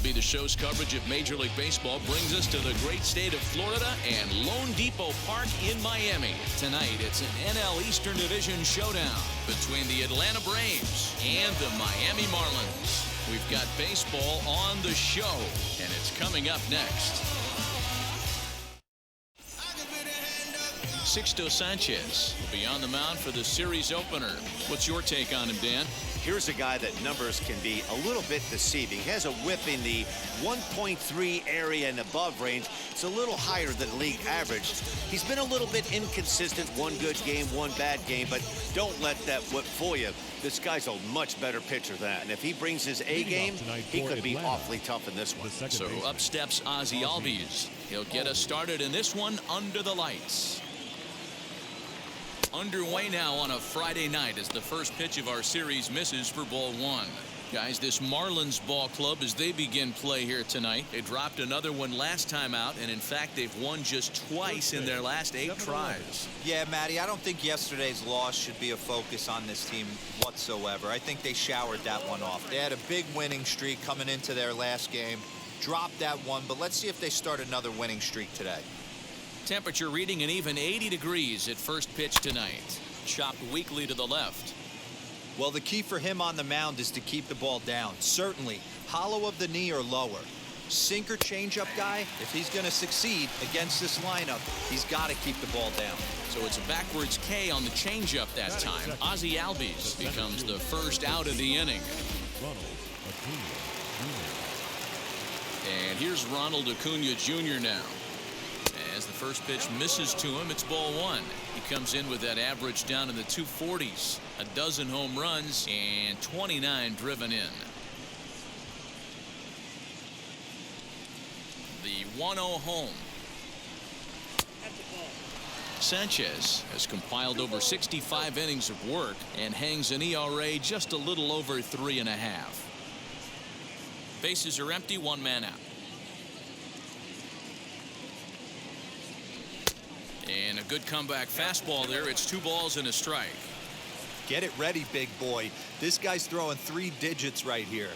MLB The Show's coverage of Major League Baseball brings us to the great state of Florida and LoanDepot Park in Miami. Tonight, it's an NL Eastern Division showdown between the Atlanta Braves and the Miami Marlins. We've got baseball on the show, and it's coming up next. Sixto Sanchez will be on the mound for the series opener. What's your take on him, Dan? Here's a guy that numbers can be a little bit deceiving. He has a whip in the 1.3 area and above range. It's a little higher than league average. He's been a little bit inconsistent. One good game, one bad game, but don't let that whip fool you. This guy's a much better pitcher than that. And if he brings his A game, he could be awfully tough in this one. So up steps Ozzie Albies. He'll get us started in this one under the lights. Underway now on a Friday night as the first pitch of our series misses for ball one. Guys, this Marlins ball club, as they begin play here tonight, they dropped another one last time out, and in fact they've won just twice in their last 8 tries. Yeah, Matty, I don't think yesterday's loss should be a focus on this team whatsoever. I think they showered that one off. They had a big winning streak coming into their last game, dropped that one, but let's see if they start another winning streak today. Temperature reading an even 80 degrees at first pitch tonight. Chopped weakly to the left. Well, the key for him on the mound is to keep the ball down. Certainly, hollow of the knee or lower. Sinker changeup guy, if he's going to succeed against this lineup, he's got to keep the ball down. So it's a backwards K on the changeup that time. Ozzie Albies becomes the first out of the inning. And here's Ronald Acuna Jr. now. As the first pitch misses to him, it's ball one. He comes in with that average down in the 240s. A dozen home runs and 29 driven in. The 1-0 home. Sanchez has compiled over 65 innings of work and hangs an ERA just a little over 3.5. Bases are empty, 1 man out. And a good comeback fastball there. It's 2 balls and a strike. Get it ready, big boy. This guy's throwing 3 digits right here.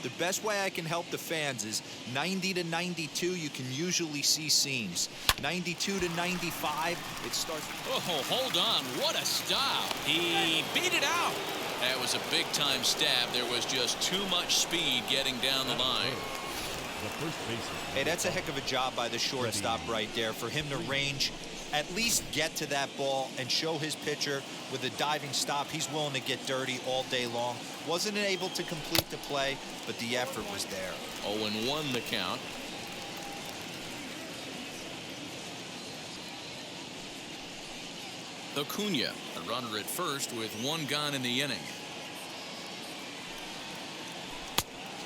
The best way I can help the fans is 90 to 92. You can usually see seams. 92 to 95. It starts. Oh, hold on. What a stop. He beat it out. That was a big time stab. There was just too much speed getting down the line. Hey, that's a heck of a job by the shortstop right there for him to range, at least get to that ball and show his pitcher with a diving stop. He's willing to get dirty all day long. Wasn't able to complete the play, but the effort was there. 0-1 the count. Acuna, a runner at first with 1 gone in the inning.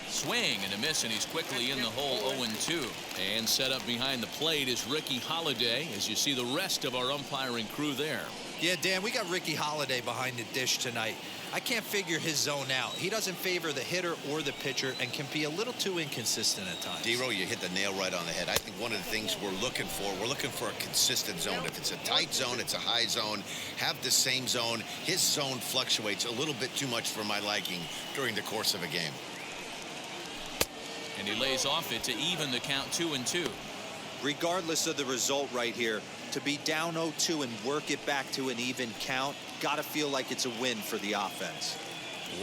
Swing and a miss, and he's quickly in the hole. 0-2. And set up behind the plate is Ricky Holiday, as you see the rest of our umpiring crew there. Yeah, Dan, we got Ricky Holiday behind the dish tonight. I can't figure his zone out. He doesn't favor the hitter or the pitcher and can be a little too inconsistent at times. D-Row, you hit the nail right on the head. I think one of the things we're looking for a consistent zone. If it's a tight zone, it's a high zone. Have the same zone. His zone fluctuates a little bit too much for my liking during the course of a game. And he lays off it to even the count. 2-2. Regardless of the result right here, to be down 0-2 and work it back to an even count, gotta feel like it's a win for the offense.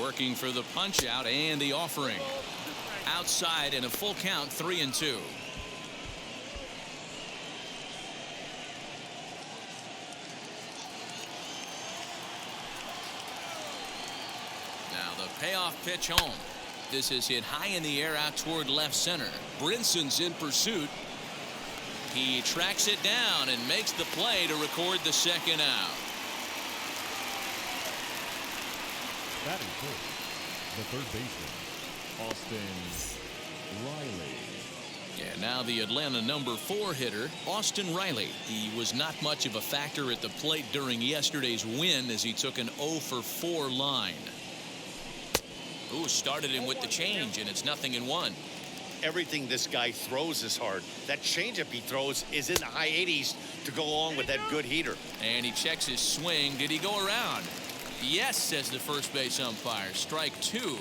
Working for the punch out and the offering. Outside in a full count. 3-2. Now the payoff pitch home. This is hit high in the air out toward left center. Brinson's in pursuit. He tracks it down and makes the play to record the second out. Batting first, the third baseman, Austin Riley. Yeah, now the Atlanta number 4 hitter, Austin Riley. He was not much of a factor at the plate during yesterday's win as he took an 0-for-4 line. Ooh, started him with the change, and it's 0-1. Everything this guy throws is hard. That changeup he throws is in the high 80s to go along with that good heater. And he checks his swing. Did he go around? Yes, says the first base umpire. Strike 2.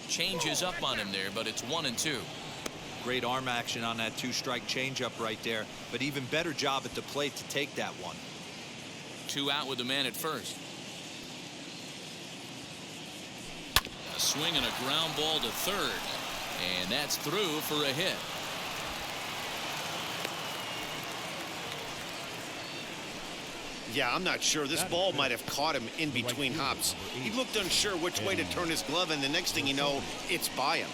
Changes up on him there, but it's 1-2. Great arm action on that 2-strike changeup right there, but even better job at the plate to take that one. 2 out with the man at first. A swing and a ground ball to third, and that's through for a hit. Yeah, I'm not sure. This ball might have caught him in between hops. He looked unsure which way to turn his glove, and the next thing you know, it's by him.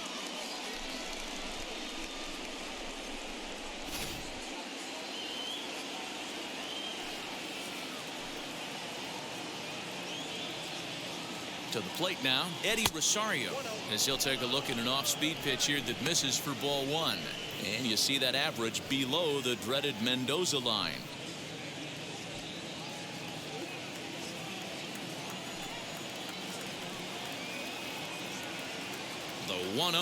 To the plate now, Eddie Rosario, as he'll take a look at an off-speed pitch here that misses for ball 1. And you see that average below the dreaded Mendoza line. The 1-0.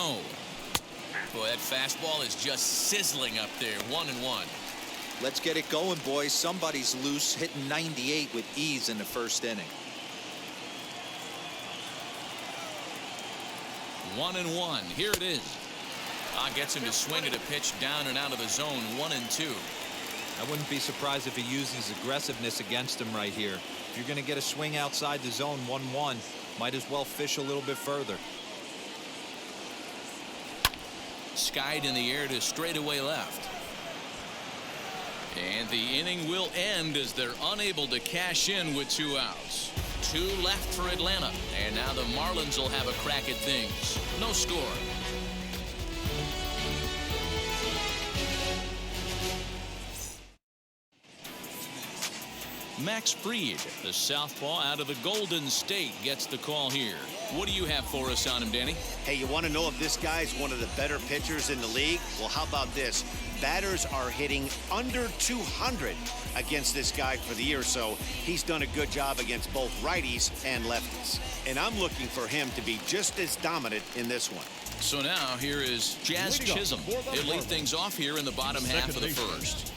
Boy, that fastball is just sizzling up there. 1-1. Let's get it going, boys. Somebody's loose, hitting 98 with ease in the first inning. 1-1. Here it is. Gets him to swing at a pitch down and out of the zone. 1-2. I wouldn't be surprised if he uses aggressiveness against him right here. If you're going to get a swing outside the zone, 1-1, might as well fish a little bit further. Skied in the air to straightaway left. And the inning will end as they're unable to cash in with 2 outs. 2 left for Atlanta, and now the Marlins will have a crack at things. No score. Max Fried, the southpaw out of the Golden State, gets the call here. What do you have for us on him, Danny? Hey, you want to know if this guy's one of the better pitchers in the league? Well, how about this? Batters are hitting under 200 against this guy for the year, so he's done a good job against both righties and lefties. And I'm looking for him to be just as dominant in this one. So now here is Jazz Chisholm. He'll lead things off here in the bottom half of the first.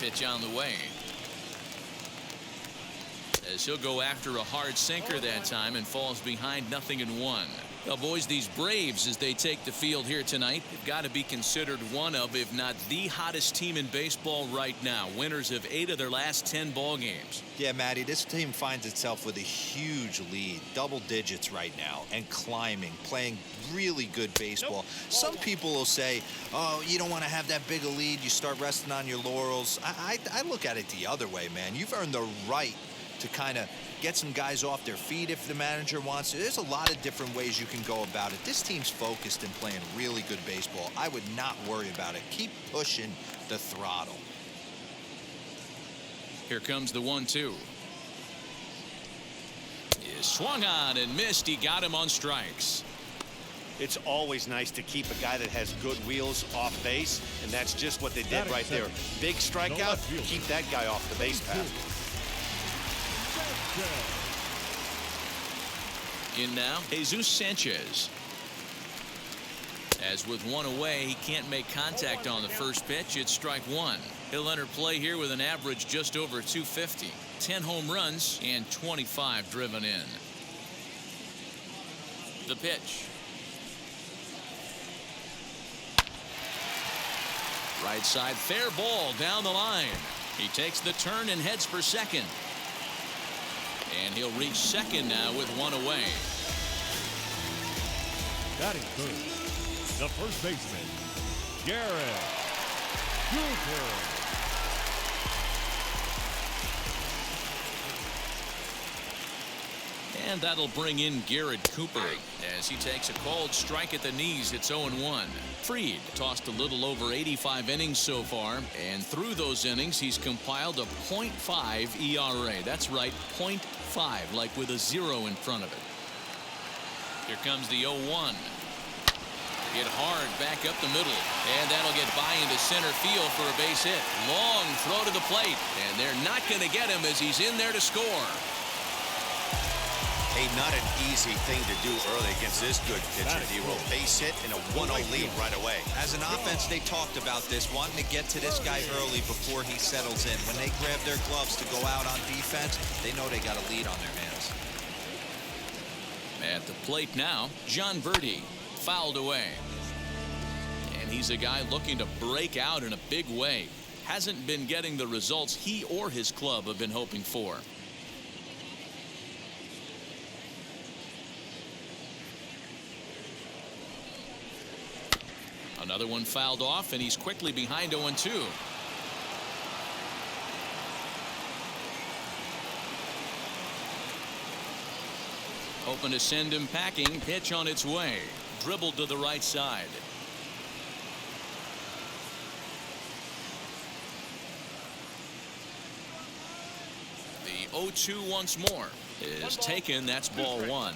Pitch on the way. As he'll go after a hard sinker that time and falls behind 0-1. Well, boys, these Braves, as they take the field here tonight, have got to be considered one of, if not the hottest team in baseball right now. Winners of 8 of their last 10 ball games. Yeah, Matty, this team finds itself with a huge lead, double digits right now, and climbing, playing really good baseball. Some people will say, oh, you don't want to have that big a lead, you start resting on your laurels. I look at it the other way, man. You've earned the right to kind of get some guys off their feet if the manager wants to. There's a lot of different ways you can go about it. This team's focused and playing really good baseball. I would not worry about it. Keep pushing the throttle. Here comes the 1-2. He swung on and missed. He got him on strikes. It's always nice to keep a guy that has good wheels off base, and that's just what they did right there. Big strikeout, keep that guy off the base path. In now, Jesus Sanchez. As with 1 away, he can't make contact on the first pitch. It's strike 1. He'll enter play here with an average just over 250. 10 home runs and 25 driven in. The pitch. Right side, fair ball down the line. He takes the turn and heads for second. And he'll reach second now with 1 away. Batting third, the first baseman, Garrett Cooper. And that'll bring in Garrett Cooper as he takes a called strike at the knees. It's 0-1. Fried tossed a little over 85 innings so far, and through those innings he's compiled a .5 ERA. That's right, .5, like with a 0 in front of it. Here comes the 0-1. Hit hard back up the middle, and that'll get by into center field for a base hit. Long throw to the plate, and they're not going to get him as he's in there to score. Hey, not an easy thing to do early against this good pitcher, D-Roll. Base hit and a 1-0 lead right away. As an offense, they talked about this, wanting to get to this guy early before he settles in. When they grab their gloves to go out on defense, they know they got a lead on their hands. At the plate now, John Verdi, fouled away. And he's a guy looking to break out in a big way. Hasn't been getting the results he or his club have been hoping for. Another one fouled off, and he's quickly behind 0-2. Hoping to send him packing. Pitch on its way. Dribbled to the right side. The 0-2 once more is taken. That's ball one.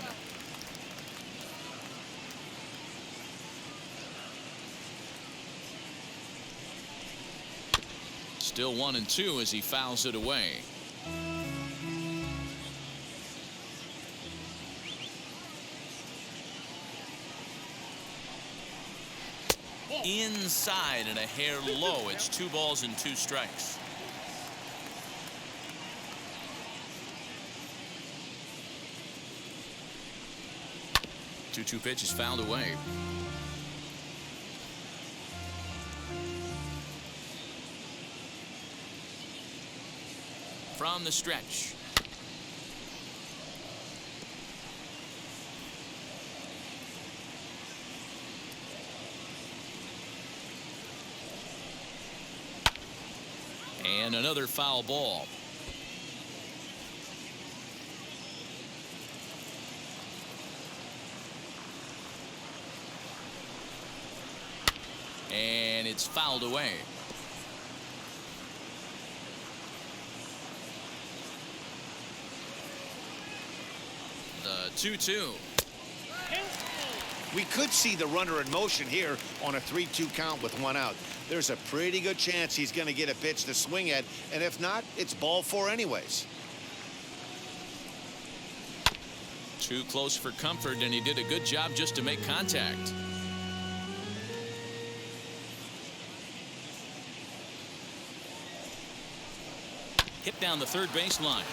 Still 1-2 as he fouls it away. Inside and a hair low. It's 2 balls and 2 strikes. Two pitch is fouled away. From the stretch. And another foul ball. And it's fouled away. The 2-2. We could see the runner in motion here on a 3-2 count with 1 out. There's a pretty good chance he's going to get a pitch to swing at, and if not, it's ball 4 anyways. Too close for comfort, and he did a good job just to make contact. Hit down the third baseline.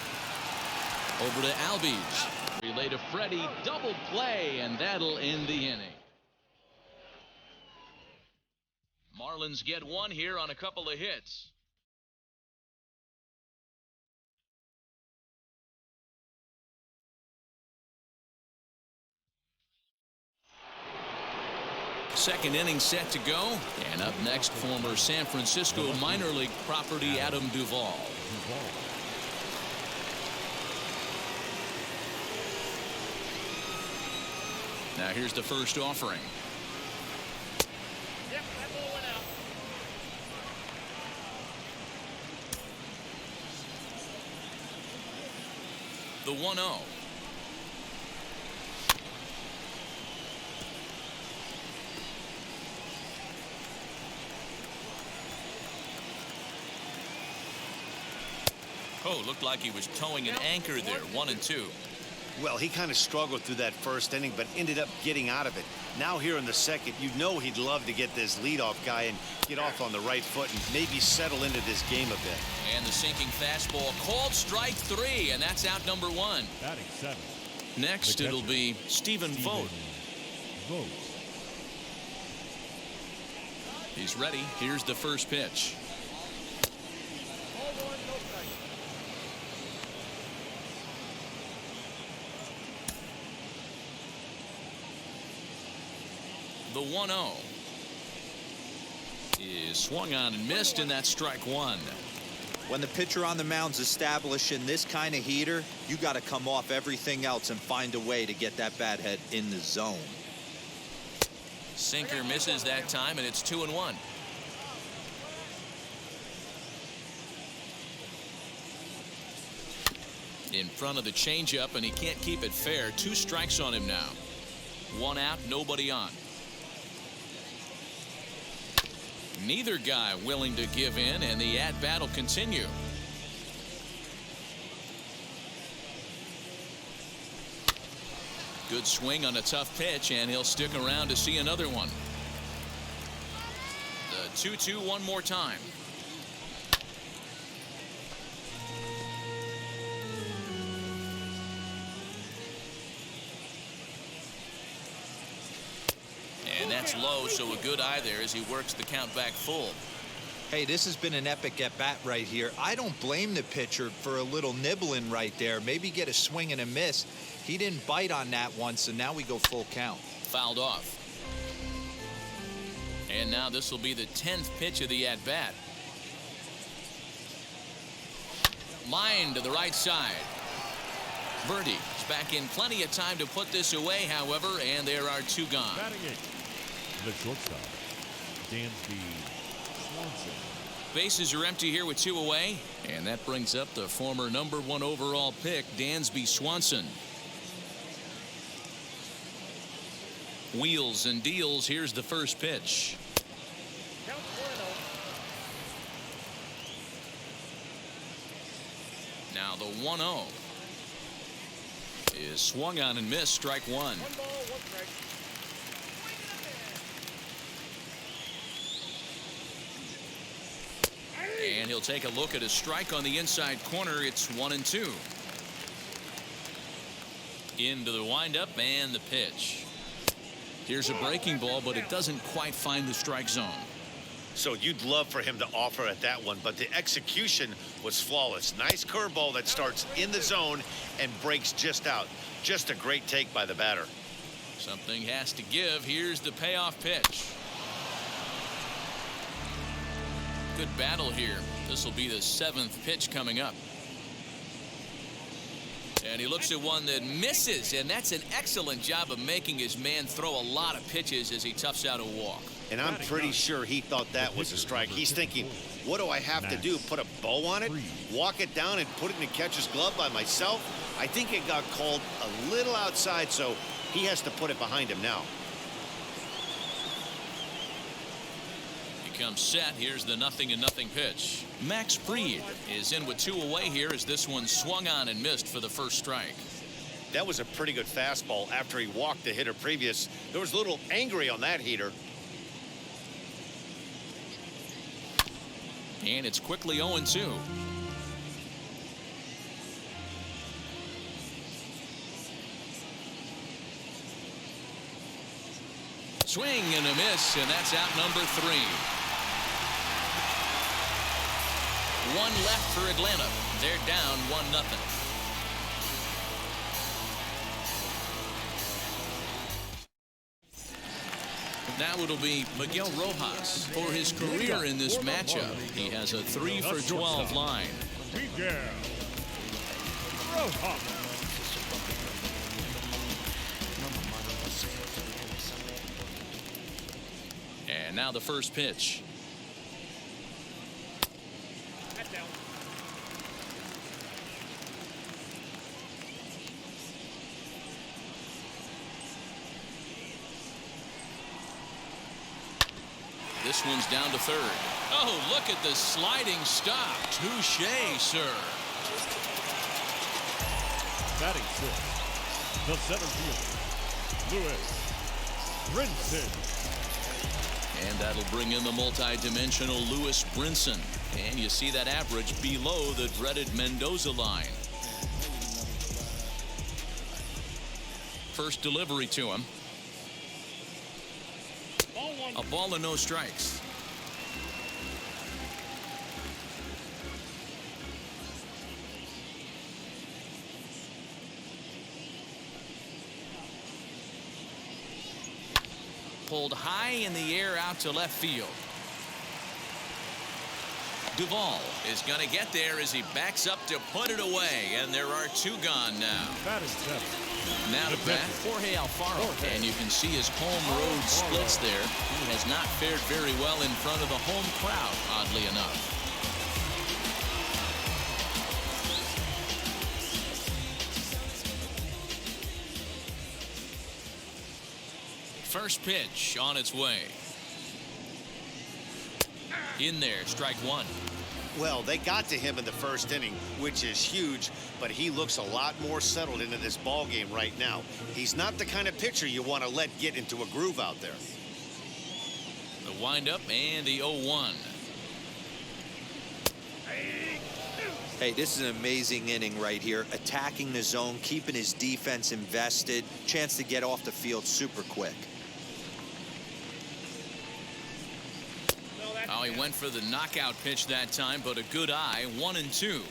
Over to Albies. Relay to Freddie. Double play, and that'll end the inning. Marlins get one here on a couple of hits. Second inning set to go. And up next, former San Francisco minor league property Adam Duvall. Now here's the first offering. Yep, that ball went out. The 1-0. Oh, looked like he was towing an anchor there. 1-2. Well, he kind of struggled through that first inning, but ended up getting out of it. Now here in the second, you know he'd love to get this leadoff guy and get off on the right foot and maybe settle into this game a bit. And the sinking fastball called strike 3, and that's out number 1. Batting 7. Next, it'll be Stephen Vogt. He's ready. Here's the first pitch. Ball 1, no strike. The 1-0 is swung on and missed, and that's strike 1. When the pitcher on the mound's establishing this kind of heater, you got to come off everything else and find a way to get that bat head in the zone. Sinker misses that time, and it's 2-1. In front of the changeup, and he can't keep it fair. 2 strikes on him now. 1 out, nobody on. Neither guy willing to give in, and the at-bat will continue. Good swing on a tough pitch, and he'll stick around to see another one. The 2-2 one more time. And that's low, so a good eye there as he works the count back full. Hey, this has been an epic at-bat right here. I don't blame the pitcher for a little nibbling right there. Maybe get a swing and a miss. He didn't bite on that one, so now we go full count. Fouled off. And now this will be the 10th pitch of the at-bat. Line to the right side. Birdie is back in plenty of time to put this away, however, and there are two gone. Batting it, the shortstop, Dansby Swanson. Bases are empty here with two away, and that brings up the former #1 overall pick, Dansby Swanson. Wheels and deals. Here's the first pitch. Now the 1-0 is swung on and missed. Strike one. And he'll take a look at a strike on the inside corner. It's 1-2. Into the windup and the pitch. Here's a breaking ball, but it doesn't quite find the strike zone. So you'd love for him to offer at that one, but the execution was flawless. Nice curveball that starts in the zone and breaks just out. Just a great take by the batter. Something has to give. Here's the payoff pitch. Good battle here. This will be the 7th pitch coming up. And he looks at one that misses, and that's an excellent job of making his man throw a lot of pitches as he toughs out a walk. And I'm pretty sure he thought that was a strike. He's thinking, what do I have to do? Put a bow on it? Walk it down and put it in the catcher's glove by myself? I think it got called a little outside, so he has to put it behind him now. He comes set. Here's the 0-0 pitch. Max Fried is in with two away here as this one swung on and missed for the first strike. That was a pretty good fastball after he walked the hitter previous. There was a little angry on that heater. And it's quickly 0-2. Swing and a miss, and that's out number 3. One left for Atlanta. They're down 1-0. Now it'll be Miguel Rojas for his career in this matchup. He has a 3 for 12 line. Miguel Rojas. And now the first pitch. This one's down to third. Oh, look at the sliding stop. Touché, sir. Batting sixth, the center fielder, Lewis Brinson. And that'll bring in the multi-dimensional Lewis Brinson. And you see that average below the dreaded Mendoza line. First delivery to him. A ball and no strikes. Pulled high in the air out to left field. Duvall is going to get there as he backs up to put it away, and there are two gone now. Batting seventh. Now to bat, Jorge Alfaro, and you can see his home road splits there. He has not fared very well in front of the home crowd, oddly enough. First pitch on its way. In there, strike one. Well, they got to him in the first inning, which is huge, but he looks a lot more settled into this ball game right now. He's not the kind of pitcher you want to let get into a groove out there. The windup and the 0-1. Hey, this is an amazing inning right here. Attacking the zone, keeping his defense invested. Chance to get off the field super quick. Oh, he went for the knockout pitch that time, but a good eye, 1-2.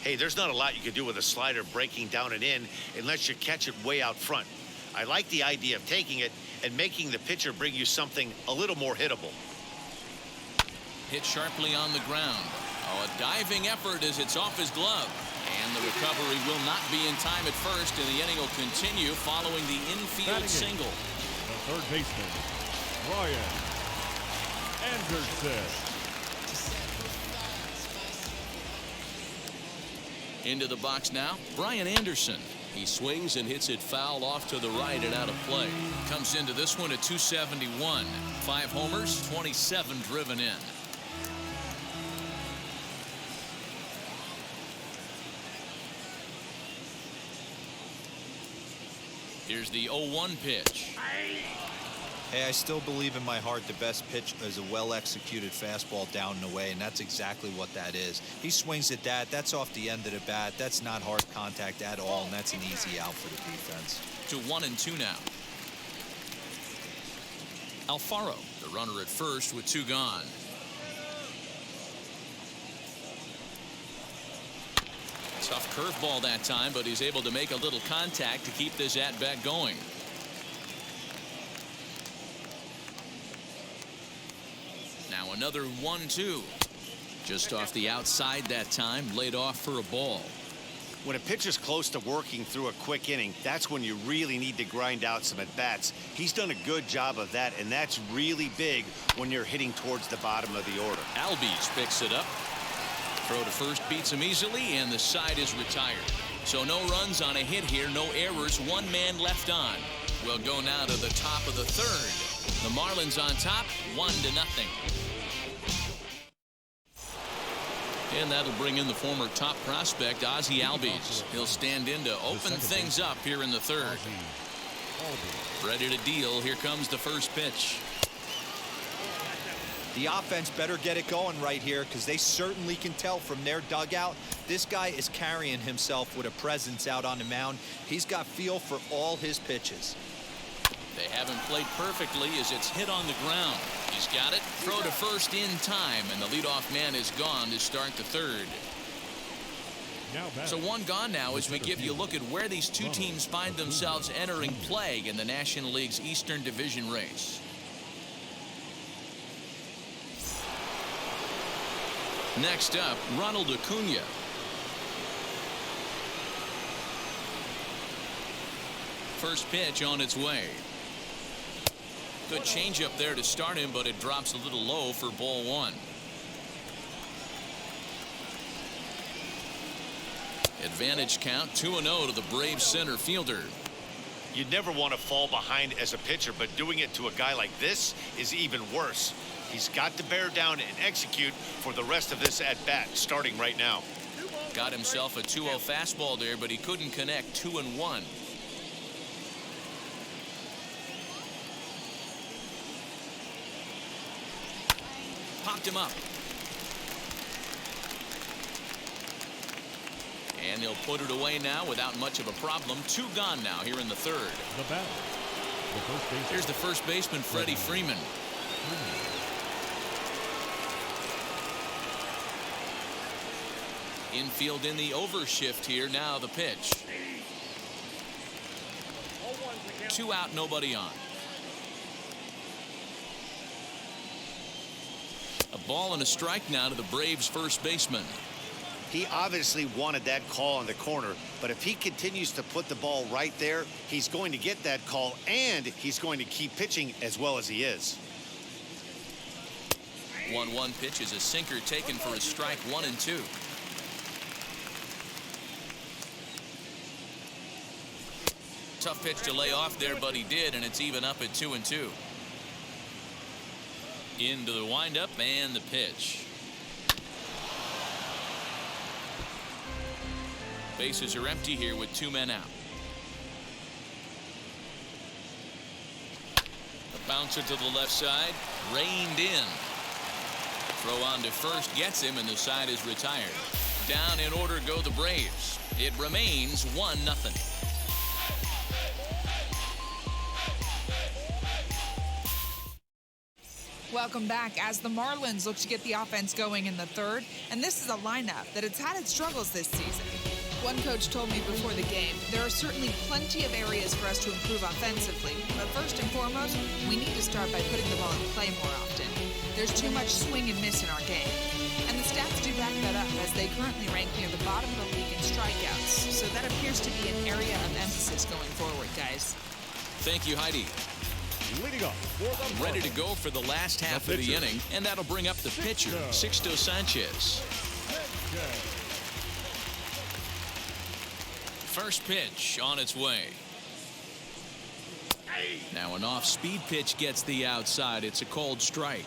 Hey, there's not a lot you can do with a slider breaking down and in unless you catch it way out front. I like the idea of taking it and making the pitcher bring you something a little more hittable. Hit sharply on the ground. Oh, a diving effort as it's off his glove. And the recovery will not be in time at first, and the inning will continue following the infield single. The third baseman, Brian Anderson. Into the box now, Brian Anderson. He swings and hits it foul off to the right and out of play. Comes into this one at 271. 5 homers, 27 driven in. Here's the 0-1 pitch. Hey, I still believe in my heart the best pitch is a well-executed fastball down and away, and that's exactly what that is. He swings at that. That's off the end of the bat. That's not hard contact at all, and that's an easy out for the defense. To 1-2 now. Alfaro, the runner at first with 2 gone. Tough curveball that time, but he's able to make a little contact to keep this at-bat going. Now another 1-2. Just off the outside that time, laid off for a ball. When a pitcher's close to working through a quick inning, that's when you really need to grind out some at-bats. He's done a good job of that, and that's really big when you're hitting towards the bottom of the order. Albies picks it up. Throw to first beats him easily, and the side is retired. So no runs on a hit here, no errors, 1 man left on. We'll go now to the top of the 3rd. The Marlins on top, 1-0. And that'll bring in the former top prospect, Ozzie Albies. He'll stand in to open things up here in the 3rd. Ready to deal. Here comes the first pitch. The offense better get it going right here, because they certainly can tell from their dugout this guy is carrying himself with a presence out on the mound. He's got feel for all his pitches. They haven't played perfectly as it's hit on the ground. He's got it. Throw to first in time, and the leadoff man is gone to start the 3rd. So 1 gone now as we give you a look at where these 2 teams find themselves entering play in the National League's Eastern Division race. Next up, Ronald Acuna. First pitch on its way. Good changeup there to start him, but it drops a little low for ball 1. Advantage count, 2-0 to the Braves center fielder. You never want to fall behind as a pitcher, but doing it to a guy like this is even worse. He's got to bear down and execute for the rest of this at-bat, starting right now. Got himself a 2-0 fastball there, but he couldn't connect. 2-1. Popped him up. And he'll put it away now without much of a problem. 2 gone now here in the 3rd. The batter, the first baseman. Here's the first baseman, Freddie Freeman. Infield in the overshift here. Now the pitch. 2 out, nobody on. A ball and a strike now to the Braves first baseman. He obviously wanted that call in the corner, but if he continues to put the ball right there, he's going to get that call, and he's going to keep pitching as well as he is. 1-1 pitch is a sinker taken for a strike. 1-2. Tough pitch to lay off there, but he did, and it's even up at 2-2. Into the windup and the pitch. Bases are empty here with 2 men out. A bouncer to the left side, reined in. Throw on to first gets him, and the side is retired. Down in order go the Braves. It remains 1-0. Welcome back as the Marlins look to get the offense going in the third, and this is a lineup that has had its struggles this season. One coach told me before the game, there are certainly plenty of areas for us to improve offensively, but first and foremost, we need to start by putting the ball in play more often. There's too much swing and miss in our game. And the stats do back that up, as they currently rank near the bottom of the league in strikeouts, so that appears to be an area of emphasis going forward, guys. Thank you, Heidi. Leading up for the Ready to go for the last half of the inning, and that'll bring up the pitcher, Sixto Sanchez. First pitch on its way. Now an off-speed pitch gets the outside. It's a called strike.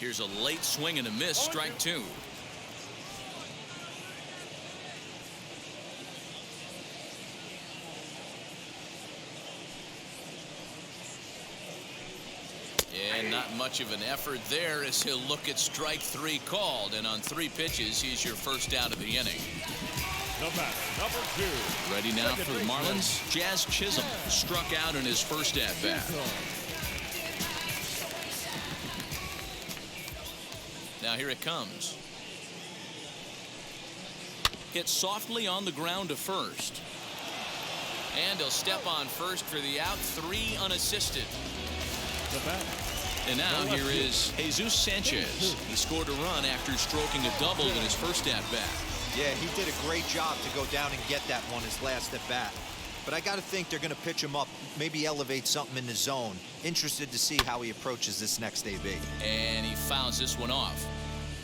Here's a late swing and a miss, strike 2. And not much of an effort there as he'll look at strike 3 called, and on 3 pitches he's your first out of the inning. The batter, number 2. Ready now for the Marlins. Jazz Chisholm struck out in his first at bat. Now here it comes. Hit softly on the ground to first. And he'll step on first for the out, 3 unassisted. The batter. And now here is Jesus Sanchez. He scored a run after stroking a double in his first at bat. Yeah, he did a great job to go down and get that one his last at bat. But I got to think they're going to pitch him up, maybe elevate something in the zone. Interested to see how he approaches this next AB. And he fouls this one off.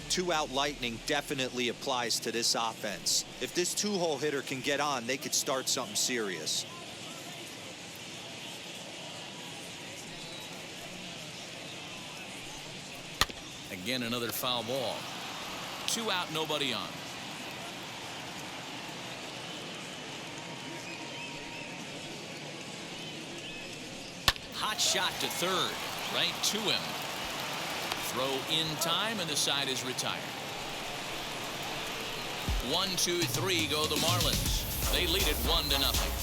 2-out lightning definitely applies to this offense. If this 2-hole hitter can get on, they could start something serious. Again, another foul ball. 2 out, nobody on. Hot shot to third, right to him. Throw in time, and the side is retired. 1, 2, 3 go the Marlins. They lead it 1-0.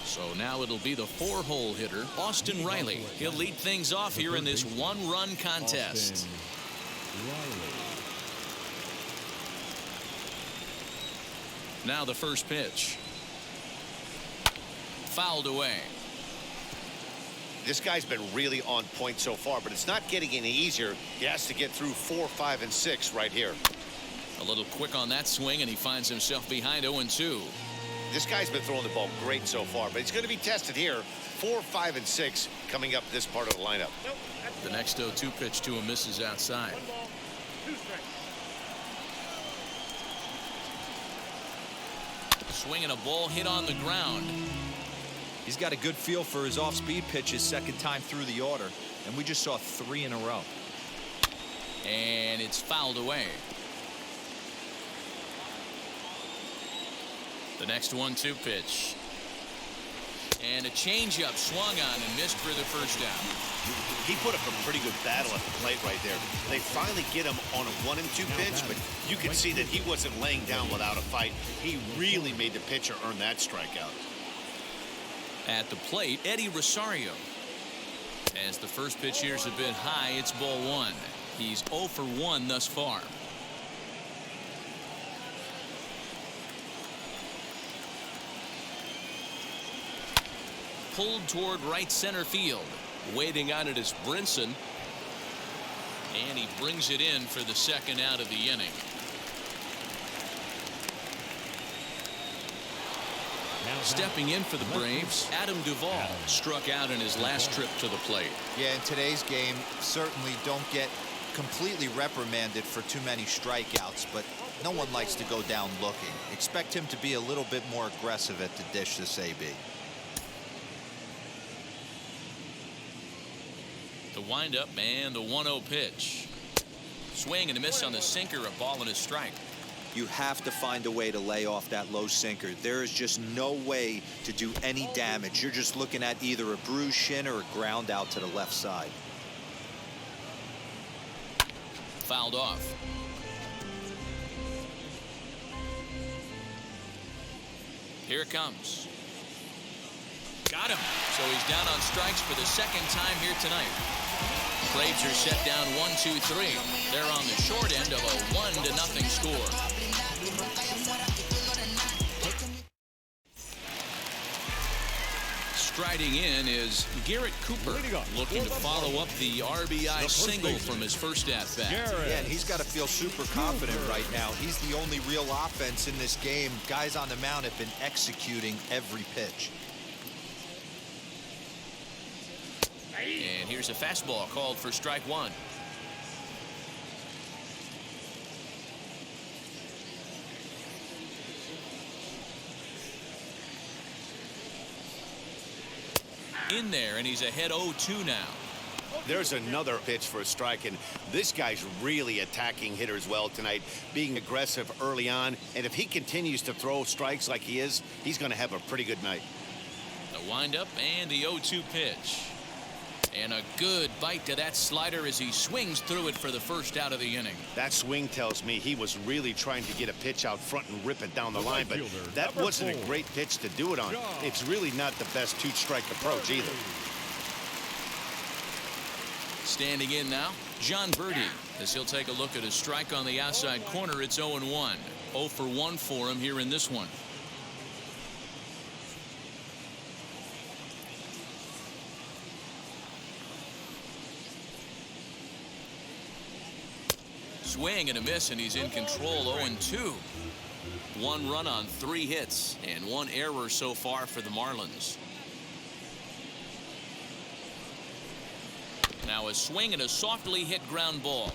So now it'll be the 4-hole hitter, Austin Riley. He'll lead things off here in this 1-run contest. Now the first pitch. Fouled away. This guy's been really on point so far, but it's not getting any easier. He has to get through 4, 5, and 6 right here. A little quick on that swing, and he finds himself behind 0-2. This guy's been throwing the ball great so far, but he's going to be tested here. 4, 5, and 6 coming up this part of the lineup. The next 0-2 pitch to him misses outside. 1 ball, 2 strikes. Swinging a ball hit on the ground. He's got a good feel for his off-speed pitches second time through the order, and we just saw 3 in a row. And it's fouled away. The next 1-2 pitch. And a changeup swung on and missed for the first down. He put up a pretty good battle at the plate right there. They finally get him on a 1 and 2 pitch, but you can see that he wasn't laying down without a fight. He really made the pitcher earn that strikeout. At the plate, Eddie Rosario. As the first pitch here's a bit high, it's ball 1. He's 0 for 1 thus far. Pulled toward right center field. Waiting on it is Brinson. And he brings it in for the second out of the inning. Stepping in for the Braves, Adam Duvall struck out in his last trip to the plate. Yeah, in today's game, certainly don't get completely reprimanded for too many strikeouts, but No one likes to go down looking. Expect him to be a little bit more aggressive at the dish this AB. The windup and the 1-0 pitch. Swing and a miss on the sinker, a ball and a strike. You have to find a way to lay off that low sinker. There is just no way to do any damage. You're just looking at either a bruised shin or a ground out to the left side. Fouled off. Here it comes. Got him. So he's down on strikes for the second time here tonight. Braves are set down 1-2-3. They're on the short end of a 1-0 score. Striding in is Garrett Cooper, looking to follow up the RBI single from his first at-bat. Yeah, and he's got to feel super confident right now. He's the only real offense in this game. Guys on the mound have been executing every pitch. And here's a fastball called for strike one. In there, and he's ahead 0-2 now. There's another pitch for a strike, and this guy's really attacking hitters well tonight, being aggressive early on. And if he continues to throw strikes like he is, he's going to have a pretty good night. The windup and the 0-2 pitch. And a good bite to that slider as he swings through it for the first out of the inning. That swing tells me he was really trying to get a pitch out front and rip it down the line, but that wasn't a great pitch to do it on. It's really not the best two-strike approach either. Standing in now, John Birdie, as he'll take a look at a strike on the outside corner. It's 0-1. 0 for 1 for him here in this one. Swing and a miss, and he's in control. 0-2. 1 run on 3 hits and 1 error so far for the Marlins. Now a swing and a softly hit ground ball.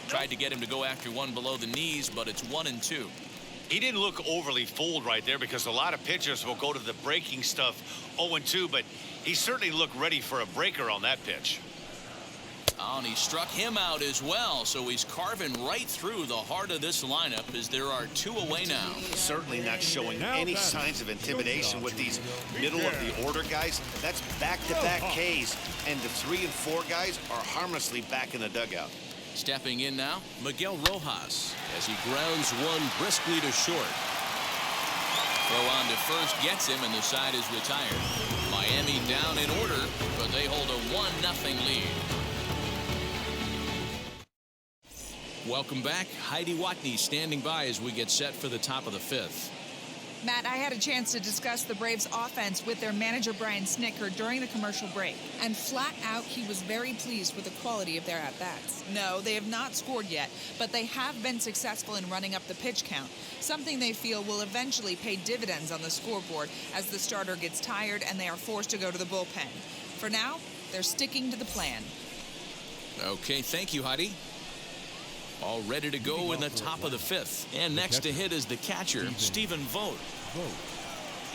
Tried to get him to go after one below the knees, but it's 1-2. He didn't look overly fooled right there, because a lot of pitchers will go to the breaking stuff 0-2, but he certainly looked ready for a breaker on that pitch. Oh, and he struck him out as well, so he's carving right through the heart of this lineup as there are 2 away now. Certainly not showing any signs of intimidation with these middle of the order guys. That's back-to-back Ks, and the 3 and 4 guys are harmlessly back in the dugout. Stepping in now, Miguel Rojas, as he grounds one briskly to short. Throw on to first gets him, and the side is retired. Miami down in order, but they hold a 1-0 lead. Welcome back. Heidi Watney standing by as we get set for the top of the 5th. Matt, I had a chance to discuss the Braves offense with their manager Brian Snitker during the commercial break, and flat out he was very pleased with the quality of their at-bats. No, they have not scored yet, but they have been successful in running up the pitch count, something they feel will eventually pay dividends on the scoreboard as the starter gets tired and they are forced to go to the bullpen. For now, they're sticking to the plan. Okay, thank you, Heidi. All ready to go in the top of the 5th. And next to hit is the catcher, Stephen Vogt.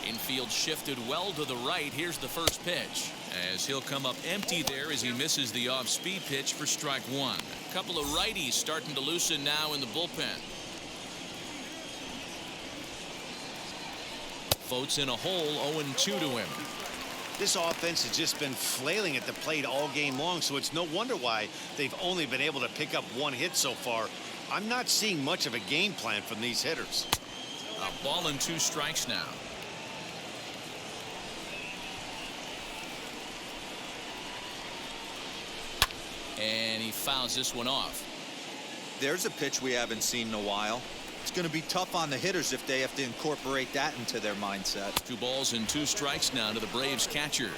Infield shifted well to the right. Here's the first pitch, as he'll come up empty there as he misses the off-speed pitch for strike 1. A couple of righties starting to loosen now in the bullpen. Vogt's in a hole, 0-2 to him. This offense has just been flailing at the plate all game long, so it's no wonder why they've only been able to pick up 1 hit so far. I'm not seeing much of a game plan from these hitters. A ball and 2 strikes now. And he fouls this one off. There's a pitch we haven't seen in a while. It's going to be tough on the hitters if they have to incorporate that into their mindset. 2 balls and 2 strikes now to the Braves catcher.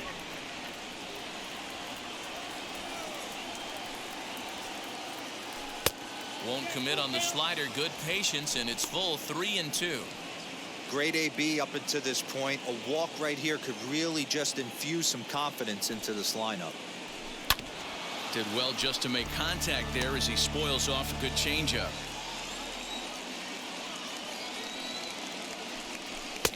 Won't commit on the slider. Good patience, and it's full 3-2. Great AB up until this point. A walk right here could really just infuse some confidence into this lineup. Did well just to make contact there as he spoils off a good changeup.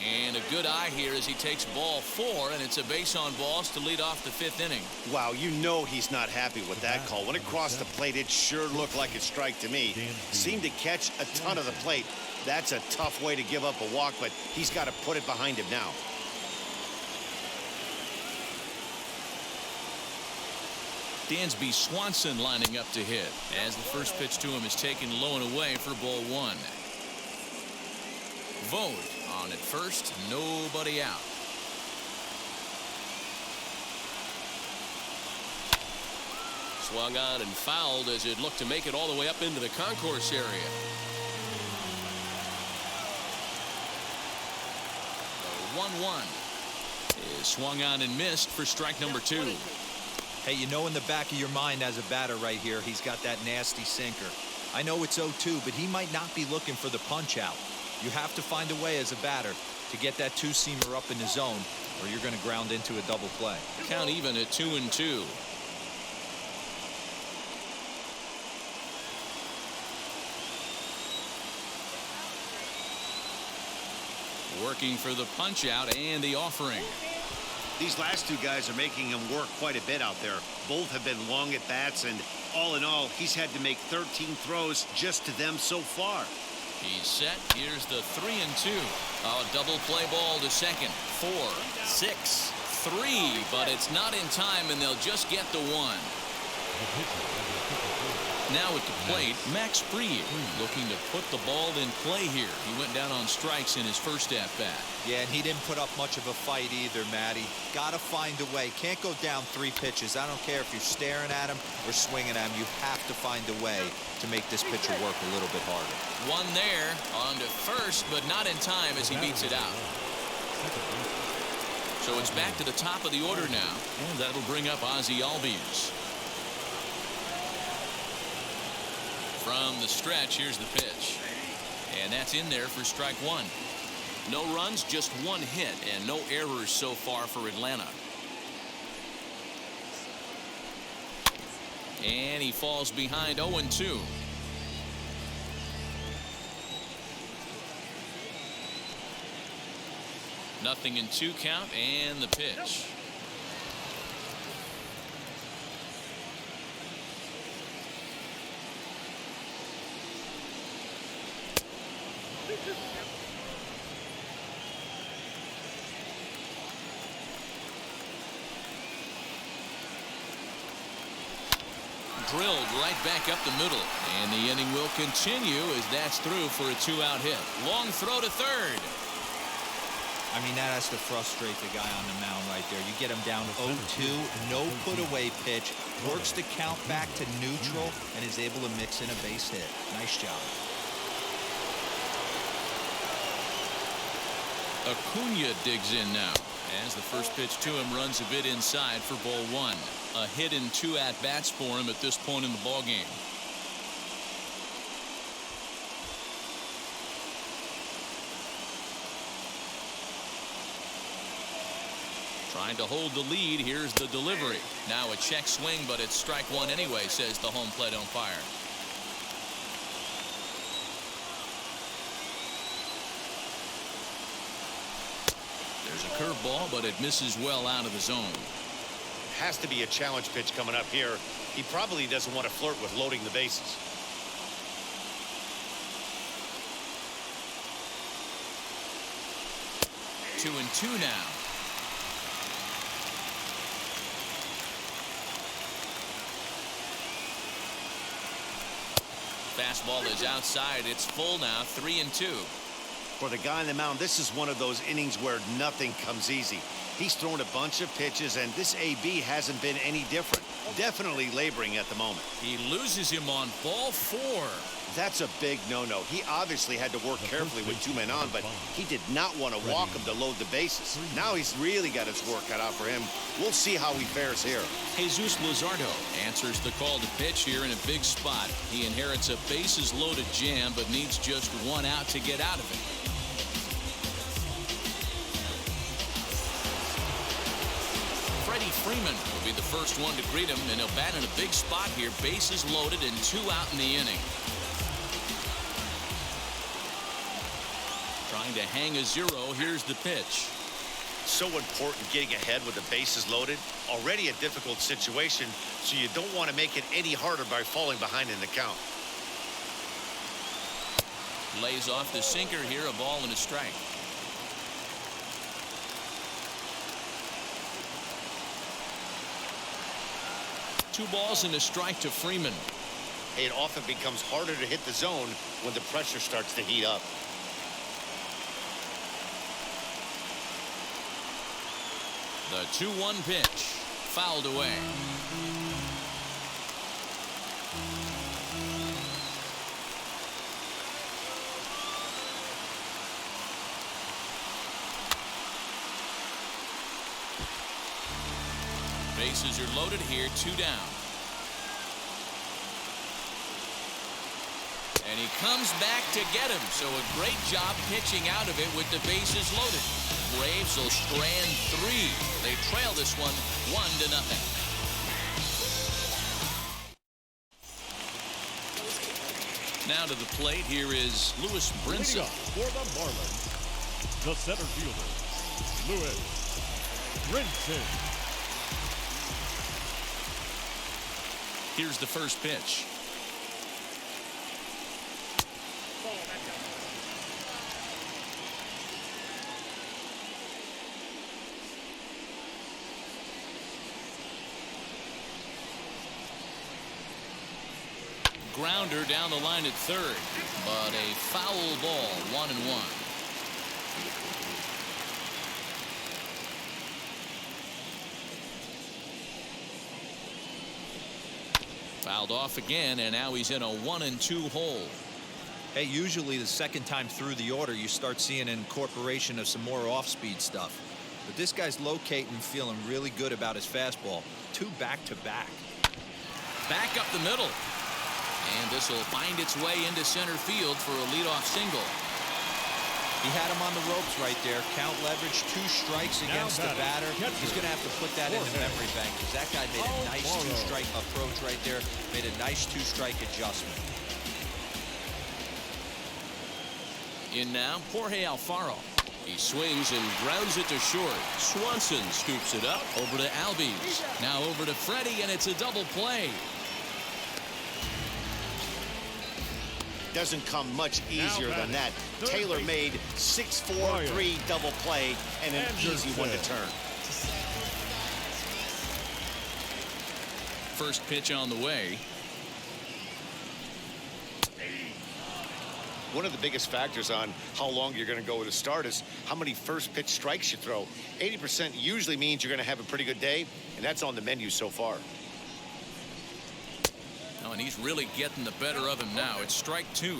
And a good eye here as he takes ball 4, and it's a base on balls to lead off the 5th inning. Wow, you know he's not happy with that call. When it crossed the plate, it sure looked like a strike to me. Seemed to catch a ton of the plate. That's a tough way to give up a walk, but he's got to put it behind him now. Dansby Swanson lining up to hit as the first pitch to him is taken low and away for ball 1. Vogt on at first, nobody out. Swung on and fouled as it looked to make it all the way up into the concourse area. The 1-1 is swung on and missed for strike number 2. Hey, you know in the back of your mind as a batter right here, he's got that nasty sinker. I know it's 0-2, but he might not be looking for the punch out. You have to find a way as a batter to get that two-seamer up in the zone, or you're going to ground into a double play. Count even at 2-2. Working for the punch out and the offering. These last two guys are making him work quite a bit out there. Both have been long at bats, and all in all, he's had to make 13 throws just to them so far. He's set. Here's the 3-2. A double play ball to second. 4, 6, 3, but it's not in time, and they'll just get the 1. Now at the plate, Max Fried looking to put the ball in play here. He went down on strikes in his first at-bat. Yeah, and he didn't put up much of a fight either, Matty. Got to find a way. Can't go down 3 pitches. I don't care if you're staring at him or swinging at him. You have to find a way to make this pitcher work a little bit harder. 1 there on to first, but not in time as he beats it out. So it's back to the top of the order now, and that'll bring up Ozzie Albies. From the stretch, here's the pitch. And that's in there for strike 1. No runs, just 1 hit, and no errors so far for Atlanta. And he falls behind 0-2. Nothing in 2 count, and the pitch. Drilled right back up the middle, and the inning will continue as that's through for a 2-out hit. Long throw to third. I mean, that has to frustrate the guy on the mound right there. You get him down 0-2, no put away pitch, works the count back to neutral, and is able to mix in a base hit. Nice job. Acuna digs in now as the first pitch to him runs a bit inside for ball 1. A hit in 2 at-bats for him at this point in the ball game. Trying to hold the lead. Here's the delivery. Now a check swing, but it's strike 1 anyway, says the home plate umpire. There's a curveball, but it misses well out of the zone. Has to be a challenge pitch coming up here. He probably doesn't want to flirt with loading the bases. Two and two now. Fastball is outside. It's full now. 3-2. For the guy on the mound, this is one of those innings where nothing comes easy. He's thrown a bunch of pitches, and this AB hasn't been any different. Definitely laboring at the moment. He loses him on ball 4. That's a big no-no. He obviously had to work carefully with 2 men on, but he did not want to walk him to load the bases. Now he's really got his work cut out for him. We'll see how he fares here. Jesus Luzardo answers the call to pitch here in a big spot. He inherits a bases-loaded jam, but needs just 1 out to get out of it. Freeman will be the first one to greet him, and he'll bat in a big spot here. Bases loaded and 2 out in the inning. Trying to hang a 0. Here's the pitch. So important getting ahead with the bases loaded. Already a difficult situation, so you don't want to make it any harder by falling behind in the count. Lays off the sinker here, a ball and a strike. Two balls and a strike to Freeman. It often becomes harder to hit the zone when the pressure starts to heat up. The 2-1 pitch, fouled away. Bases are loaded here, 2 down. And he comes back to get him, so a great job pitching out of it with the bases loaded. Braves will strand 3. They trail this one 1-0. Now to the plate, here is Lewis Brinson. Leading up for the Marlins, the center fielder, Lewis Brinson. Here's the first pitch. Grounder down the line at third, but a foul ball, 1-1. Fouled off again, and now he's in a 1-2 hole. Hey, usually the second time through the order, you start seeing an incorporation of some more off-speed stuff. But this guy's locating, feeling really good about his fastball. 2 back-to-back. Back up the middle. And this will find its way into center field for a leadoff single. He had him on the ropes right there. Count leverage, 2 strikes against the batter. He's going to have to put that in the memory bank because that guy made a nice 2-strike approach right there. Made a nice 2-strike adjustment. In now, Jorge Alfaro. He swings and grounds it to short. Swanson scoops it up over to Albies. Now over to Freddie, and it's a double play. Doesn't come much easier than that. Taylor made 6-4-3 double play and an easy one to turn. First pitch on the way. One of the biggest factors on how long you're going to go with a start is how many first pitch strikes you throw. 80% usually means you're going to have a pretty good day, and that's on the menu so far. Oh, and he's really getting the better of him now. It's strike 2.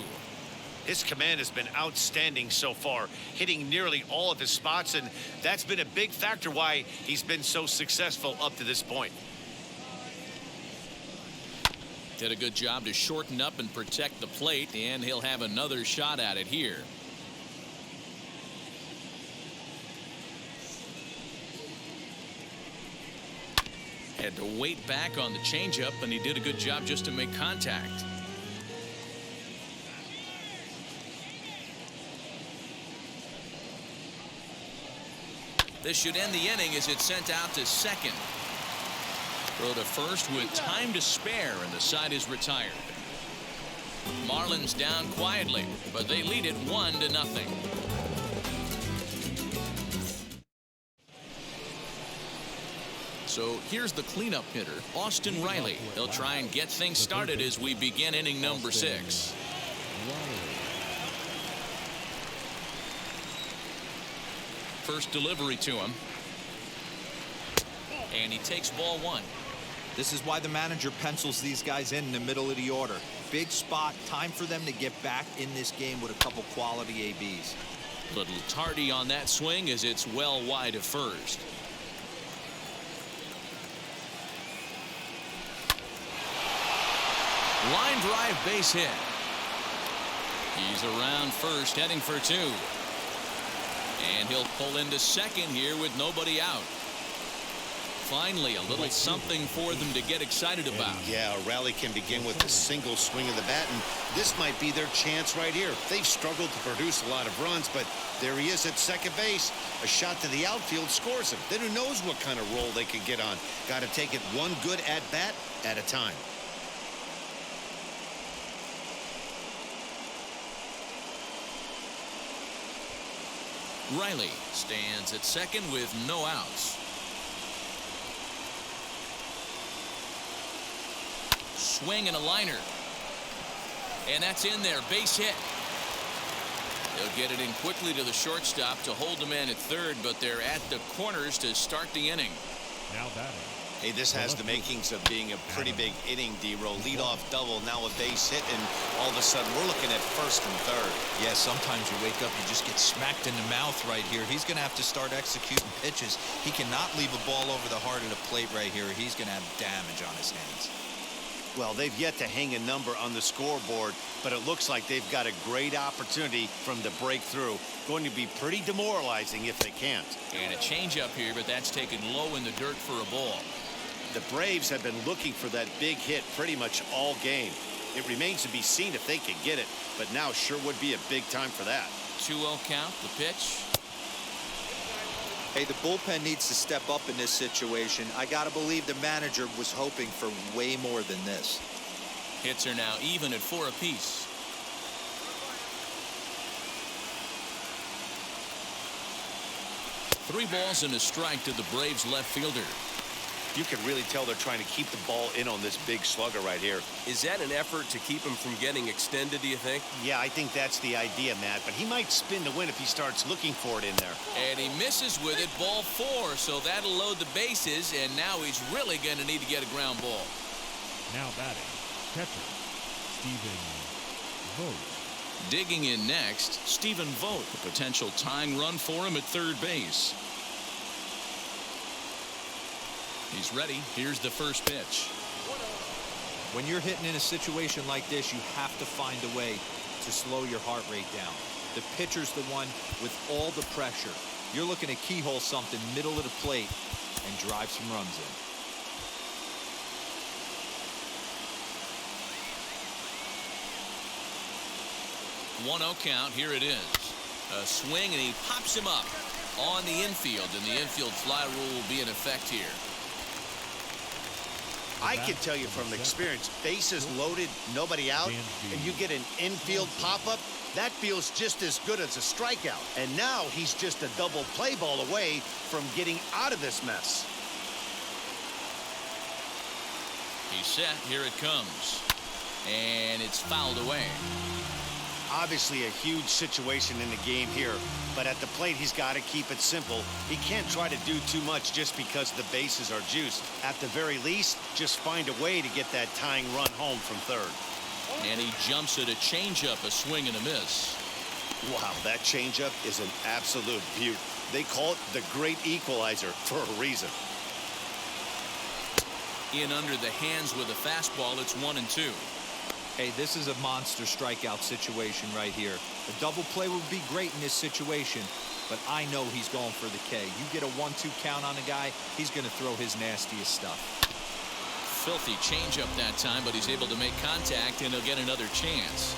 His command has been outstanding so far, hitting nearly all of his spots, and that's been a big factor why he's been so successful up to this point. Did a good job to shorten up and protect the plate, and he'll have another shot at it here. Had to wait back on the changeup, and he did a good job just to make contact. This should end the inning as it's sent out to second. Throw to first with time to spare, and the side is retired. Marlins down quietly, but they lead it 1-0. So here's the cleanup hitter, Austin Riley. He'll try and get things started as we begin inning number 6. First delivery to him. And he takes ball 1. This is why the manager pencils these guys in the middle of the order. Big spot, time for them to get back in this game with a couple quality ABs. Little tardy on that swing as it's well wide of first. Line drive base hit. He's around first, heading for 2. And he'll pull into second here with nobody out. Finally, a little something for them to get excited about. Yeah, a rally can begin with a single swing of the bat, and this might be their chance right here. They've struggled to produce a lot of runs, but there he is at second base. A shot to the outfield scores him. Then who knows what kind of roll they could get on. Got to take it one good at-bat at a time. Riley stands at second with no outs. Swing and a liner. And that's in there. Base hit. They'll get it in quickly to the shortstop to hold the man at third, but they're at the corners to start the inning. Now batting. Hey, this has the makings of being a pretty big inning, D-Row. Leadoff double, now a base hit, and all of a sudden we're looking at first and third. Yeah, sometimes you wake up, you just get smacked in the mouth right here. He's going to have to start executing pitches. He cannot leave a ball over the heart of the plate right here. He's going to have damage on his hands. Well, they've yet to hang a number on the scoreboard, but it looks like they've got a great opportunity from the breakthrough. Going to be pretty demoralizing if they can't. And a changeup here, but that's taken low in the dirt for a ball. The Braves have been looking for that big hit pretty much all game. It remains to be seen if they can get it, but now sure would be a big time for that. 2-0 count, the pitch. Hey, the bullpen needs to step up in this situation. I got to believe the manager was hoping for way more than this. Hits are now even at 4 apiece. Three balls and a strike to the Braves left fielder. You can really tell they're trying to keep the ball in on this big slugger right here. Is that an effort to keep him from getting extended, do you think? Yeah, I think that's the idea, Matt, but he might spin to win if he starts looking for it in there. And he misses with it, ball 4, so that'll load the bases, and now he's really going to need to get a ground ball. Now batting, catcher, Stephen Vogt. Digging in next, Stephen Vogt, a potential tying run for him at third base. He's ready. Here's the first pitch. When you're hitting in a situation like this, you have to find a way to slow your heart rate down. The pitcher's the one with all the pressure. You're looking to keyhole something middle of the plate and drive some runs in. One-0 count. Here it is. A swing, and he pops him up on the infield, and the infield fly rule will be in effect here. I can tell you from experience, bases loaded, nobody out, and you get an infield pop-up, that feels just as good as a strikeout. And now he's just a double play ball away from getting out of this mess. He's set. Here it comes. And it's fouled away. Obviously a huge situation in the game here, but at the plate he's got to keep it simple. He can't try to do too much just because the bases are juiced. At the very least, just find a way to get that tying run home from third. And he jumps at a changeup, a swing and a miss. Wow, that changeup is an absolute beaut. They call it the great equalizer for a reason. In under the hands with a fastball, it's 1-2. Hey, this is a monster strikeout situation right here. A double play would be great in this situation, but I know he's going for the K. You get a 1-2 count on the guy, he's going to throw his nastiest stuff. Filthy changeup that time, but he's able to make contact, and he'll get another chance.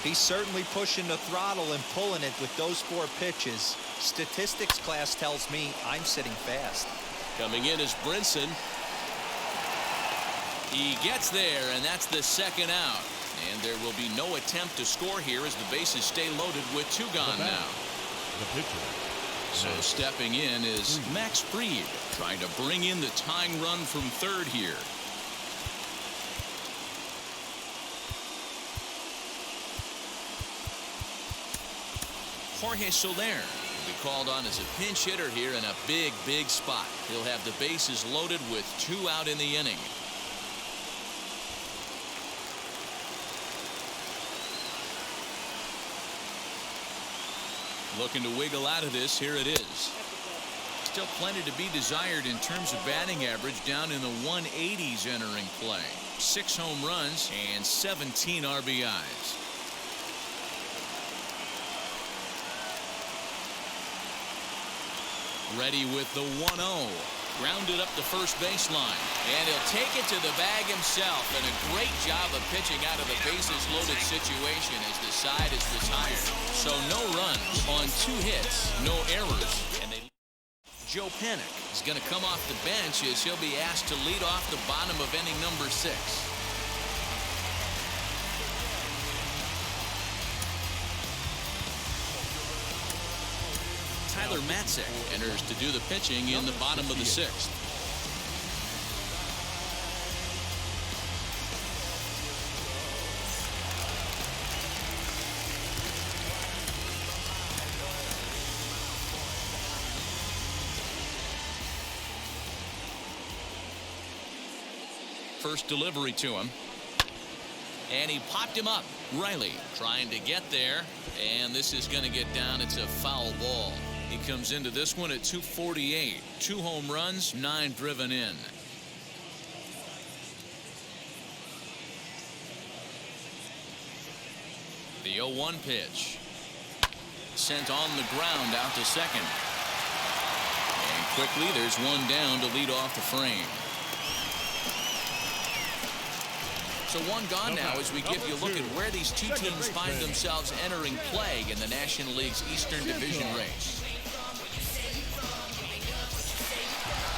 He's certainly pushing the throttle and pulling it with those 4 pitches. Statistics class tells me I'm sitting fast. Coming in is Brinson. He gets there, and that's the second out. And there will be no attempt to score here as the bases stay loaded with 2 gone now. The pitcher. So stepping in is Max Fried, trying to bring in the tying run from third here. Jorge Soler will be called on as a pinch hitter here in a big, big spot. He'll have the bases loaded with 2 out in the inning. Looking to wiggle out of this. Here it is. Still plenty to be desired in terms of batting average, down in the 180s entering play. 6 home runs and 17 RBIs. Ready with the 1-0. Grounded up the first baseline. And he'll take it to the bag himself. And a great job of pitching out of the bases-loaded situation as the side is retired. So no runs on 2 hits, no errors. And Joe Panik is going to come off the bench as he'll be asked to lead off the bottom of inning number 6. Tyler Matzek enters to do the pitching in the bottom of the 6th. First delivery to him. And he popped him up. Riley trying to get there. And this is going to get down. It's a foul ball. He comes into this one at 248. 2 home runs, 9 driven in. The 0-1 pitch. Sent on the ground out to second. And quickly there's one down to lead off the frame. So one gone now as we give you a look at where these two teams find themselves entering play in the National League's Eastern Division race.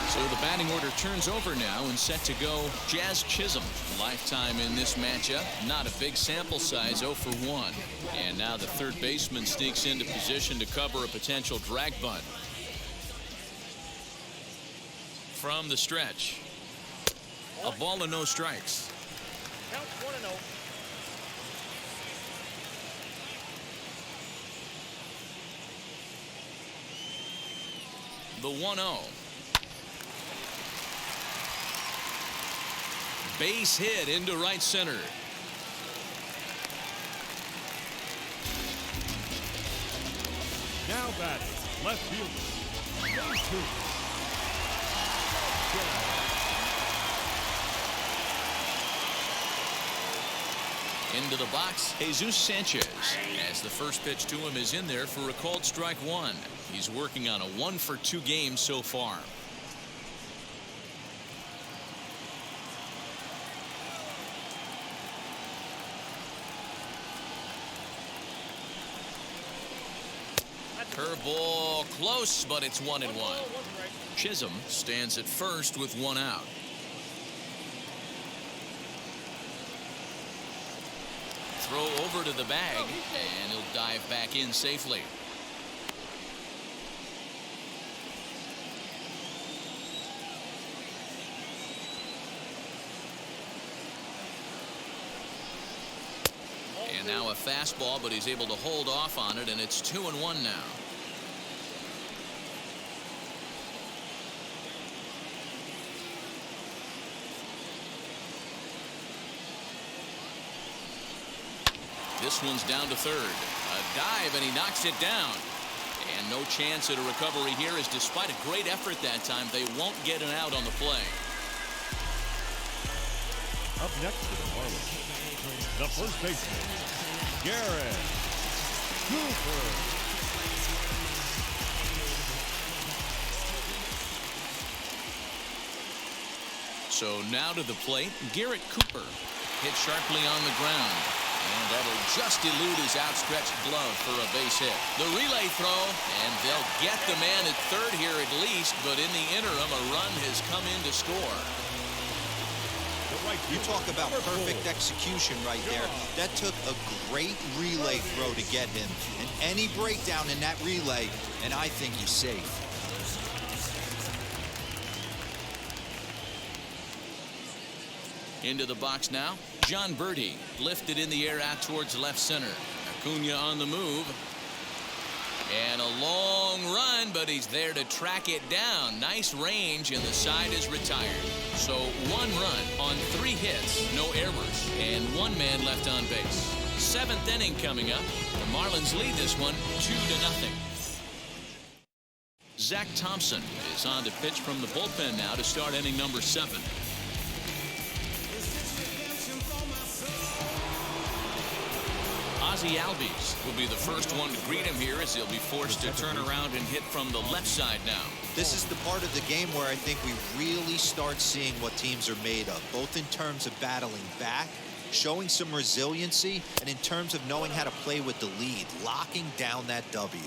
So the batting order turns over now and set to go Jazz Chisholm. Lifetime in this matchup. Not a big sample size, 0 for 1. And now the third baseman sneaks into position to cover a potential drag bunt. From the stretch. A ball and no strikes. Count 1-0. The 1-0. Base hit into right center. Now batting, left fielder, phase 2. Into the box, Jesus Sanchez. As the first pitch to him is in there for a called strike 1. He's working on a 1 for 2 game so far. Curveball close, but it's 1-1. Chisholm stands at first with 1 out. Throw over to the bag, and he'll dive back in safely. And now a fastball, but he's able to hold off on it, and it's 2-1 now. This one's down to third. A dive, and he knocks it down. And no chance at a recovery here, as despite a great effort that time, they won't get an out on the play. Up next for the Marlins, the first baseman, Garrett Cooper. So now to the plate, Garrett Cooper. Hit sharply on the ground. And that'll just elude his outstretched glove for a base hit. The relay throw, and they'll get the man at third here at least, but in the interim, a run has come in to score. You talk about perfect execution right there. That took a great relay throw to get him. And any breakdown in that relay, and I think he's safe. Into the box now. John Birdie lifted in the air out towards left center. Acuna on the move. And a long run, but he's there to track it down. Nice range, and the side is retired. So 1 run on 3 hits, no errors, and 1 man left on base. 7th inning coming up. The Marlins lead this one 2-0. Zach Thompson is on to pitch from the bullpen now to start inning number 7. Ozzie Albies will be the first one to greet him here as he'll be forced to turn around and hit from the left side now. This is the part of the game where I think we really start seeing what teams are made of, both in terms of battling back, showing some resiliency, and in terms of knowing how to play with the lead, locking down that W.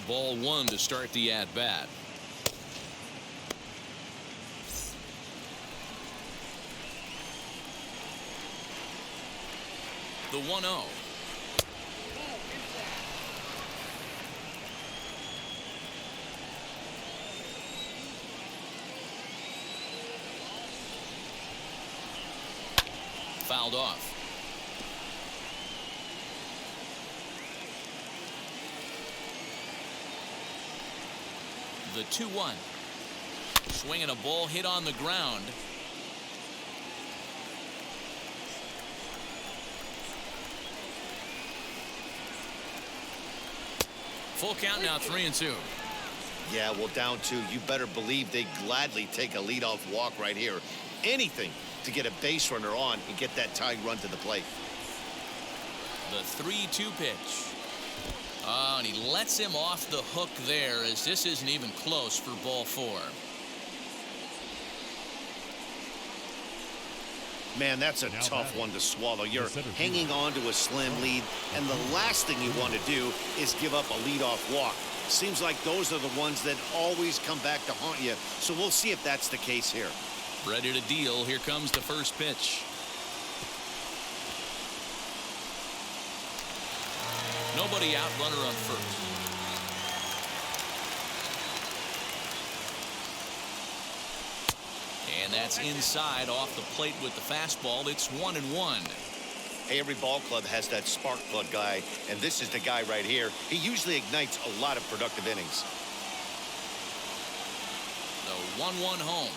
Ball one to start the at-bat. The 1-0. Fouled off. The 2-1. Swinging a ball hit on the ground. Full count now, 3-2. Yeah, well, down 2. You better believe they gladly take a leadoff walk right here. Anything to get a base runner on and get that tying run to the plate. The 3-2 pitch. Oh, and he lets him off the hook there as this isn't even close for ball 4. Man, that's a tough one to swallow. You're hanging on to a slim lead, and the last thing you want to do is give up a leadoff walk. Seems like those are the ones that always come back to haunt you, so we'll see if that's the case here. Ready to deal. Here comes the first pitch. Nobody out, runner on first. And that's inside off the plate with the fastball. It's 1-1. Hey, every ball club has that spark plug guy, and this is the guy right here. He usually ignites a lot of productive innings. The 1-1 home.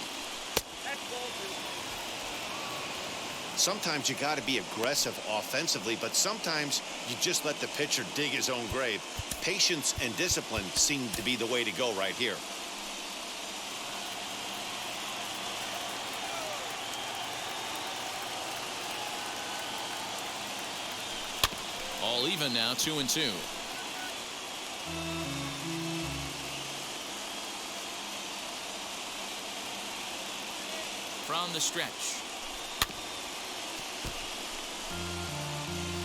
Sometimes you got to be aggressive offensively, but sometimes you just let the pitcher dig his own grave. Patience and discipline seem to be the way to go right here. All even now, 2-2. From the stretch.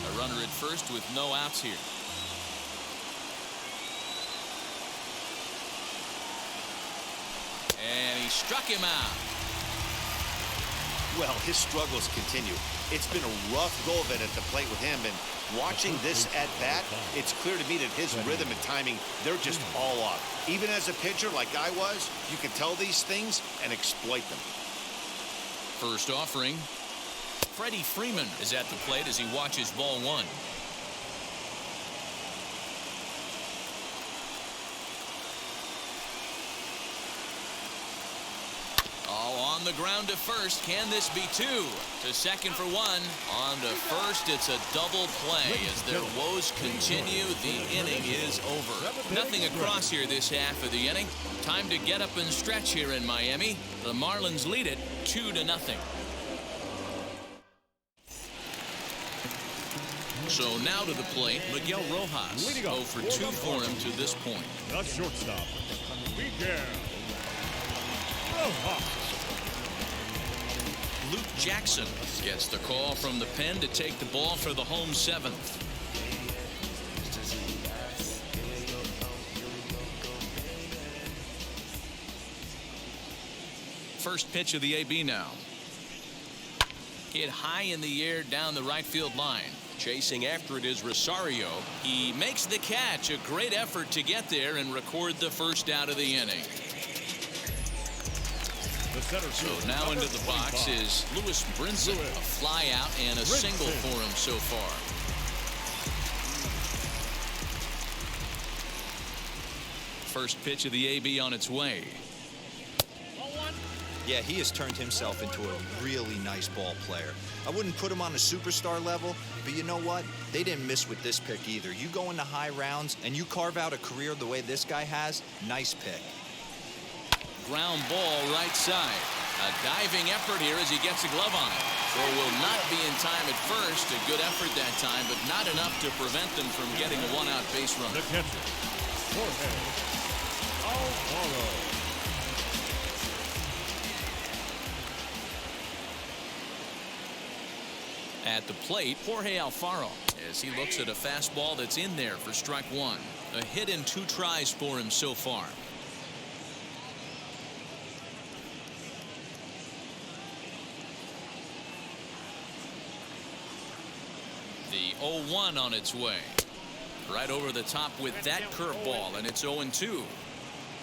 A runner at first with no outs here. And he struck him out. Well, his struggles continue. It's been a rough go of it at the plate with him, and watching this at bat, it's clear to me that his rhythm and timing, they're just all off. Even as a pitcher like I was, you can tell these things and exploit them. First offering. Freddie Freeman is at the plate as he watches ball 1. On the ground to first. Can this be 2? To second for 1. On to first. It's a double play as their woes continue. The inning is over. Nothing across here this half of the inning. Time to get up and stretch here in Miami. The Marlins lead it 2-0. So now to the plate, Miguel Rojas. 0 for 2 for him to this point. The shortstop, Miguel Rojas. Luke Jackson gets the call from the pen to take the ball for the home 7th. First pitch of the AB now. Hit high in the air down the right field line. Chasing after it is Rosario. He makes the catch. A great effort to get there and record the first out of the inning. So now into the box is Lewis Brinson. A fly out and a single for him so far. First pitch of the AB on its way. Yeah, he has turned himself into a really nice ball player. I wouldn't put him on a superstar level, but you know what? They didn't miss with this pick either. You go into high rounds and you carve out a career the way this guy has, nice pick. Ground ball right side. A diving effort here as he gets a glove on it. Or will not be in time at first. A good effort that time, but not enough to prevent them from getting a one-out base run. The catcher, Jorge Alfaro. At the plate, Jorge Alfaro, as he looks at a fastball that's in there for strike one. A hit in 2 tries for him so far. The 0-1 on its way. Right over the top with that curveball, and it's 0-2.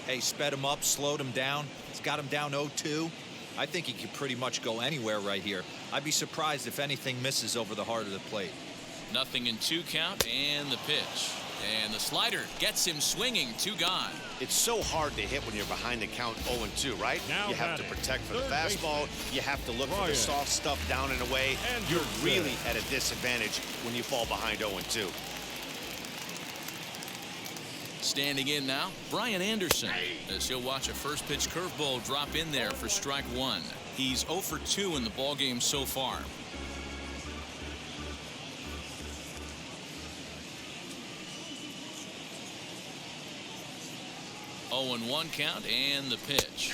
Hey, sped him up, slowed him down. It's got him down 0-2. I think he could pretty much go anywhere right here. I'd be surprised if anything misses over the heart of the plate. Nothing in 2 count, and the pitch. And the slider gets him swinging. 2 gone. It's so hard to hit when you're behind the count 0-2, right? Now you have to batting, protect for the third fastball. baseman, You have to look for Brian. the soft stuff down and away. And you're good really set. at a disadvantage when you fall behind 0-2. Standing in now, Brian Anderson, as he'll watch a first pitch curveball drop in there for strike one. He's 0 for 2 in the ballgame so far. Oh, and 1 count, and the pitch.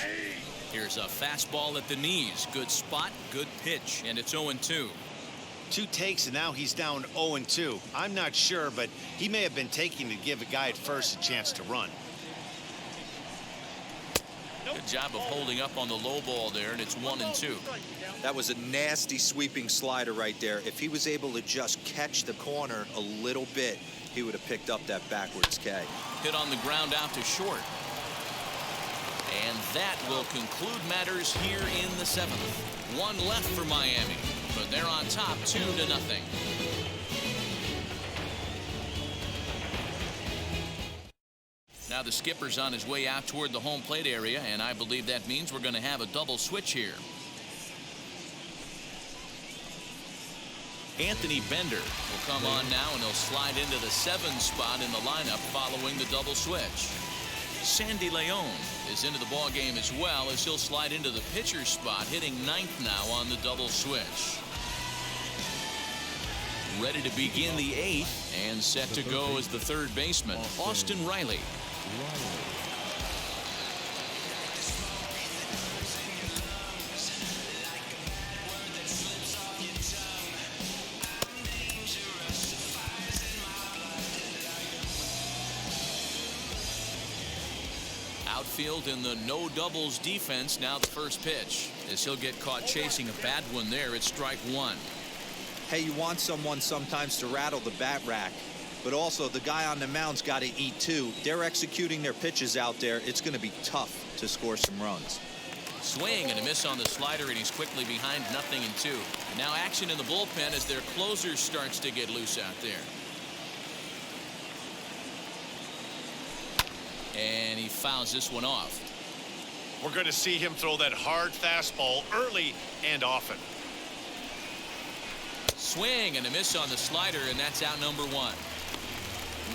Here's a fastball at the knees. Good spot, good pitch, and it's 0-2. 2 takes, and now he's down 0-2. I'm not sure, but he may have been taking to give a guy at first a chance to run. Good job of holding up on the low ball there, and it's 1-2. That was a nasty sweeping slider right there. If he was able to just catch the corner a little bit, he would have picked up that backwards K. Hit on the ground out to short. And that will conclude matters here in the 7th. 1 left for Miami, but they're on top 2-0. Now the skipper's on his way out toward the home plate area, and I believe that means we're going to have a double switch here. Anthony Bender will come on now, and he'll slide into the 7 spot in the lineup following the double switch. Sandy Leon is into the ball game as well, as he'll slide into the pitcher's spot, hitting 9th now on the double switch. Ready to begin the 8th and set to go as the 3rd baseman, Austin Riley. Outfield in the no doubles defense. Now the first pitch, as he'll get caught chasing a bad one there. It's strike 1. Hey, you want someone sometimes to rattle the bat rack, but also the guy on the mound's got to eat too. They're executing their pitches out there. It's going to be tough to score some runs. Swing and a miss on the slider, and he's quickly behind 0-2. And now action in the bullpen as their closer starts to get loose out there. And he fouls this one off. We're going to see him throw that hard fastball early and often. Swing and a miss on the slider, and that's out number 1.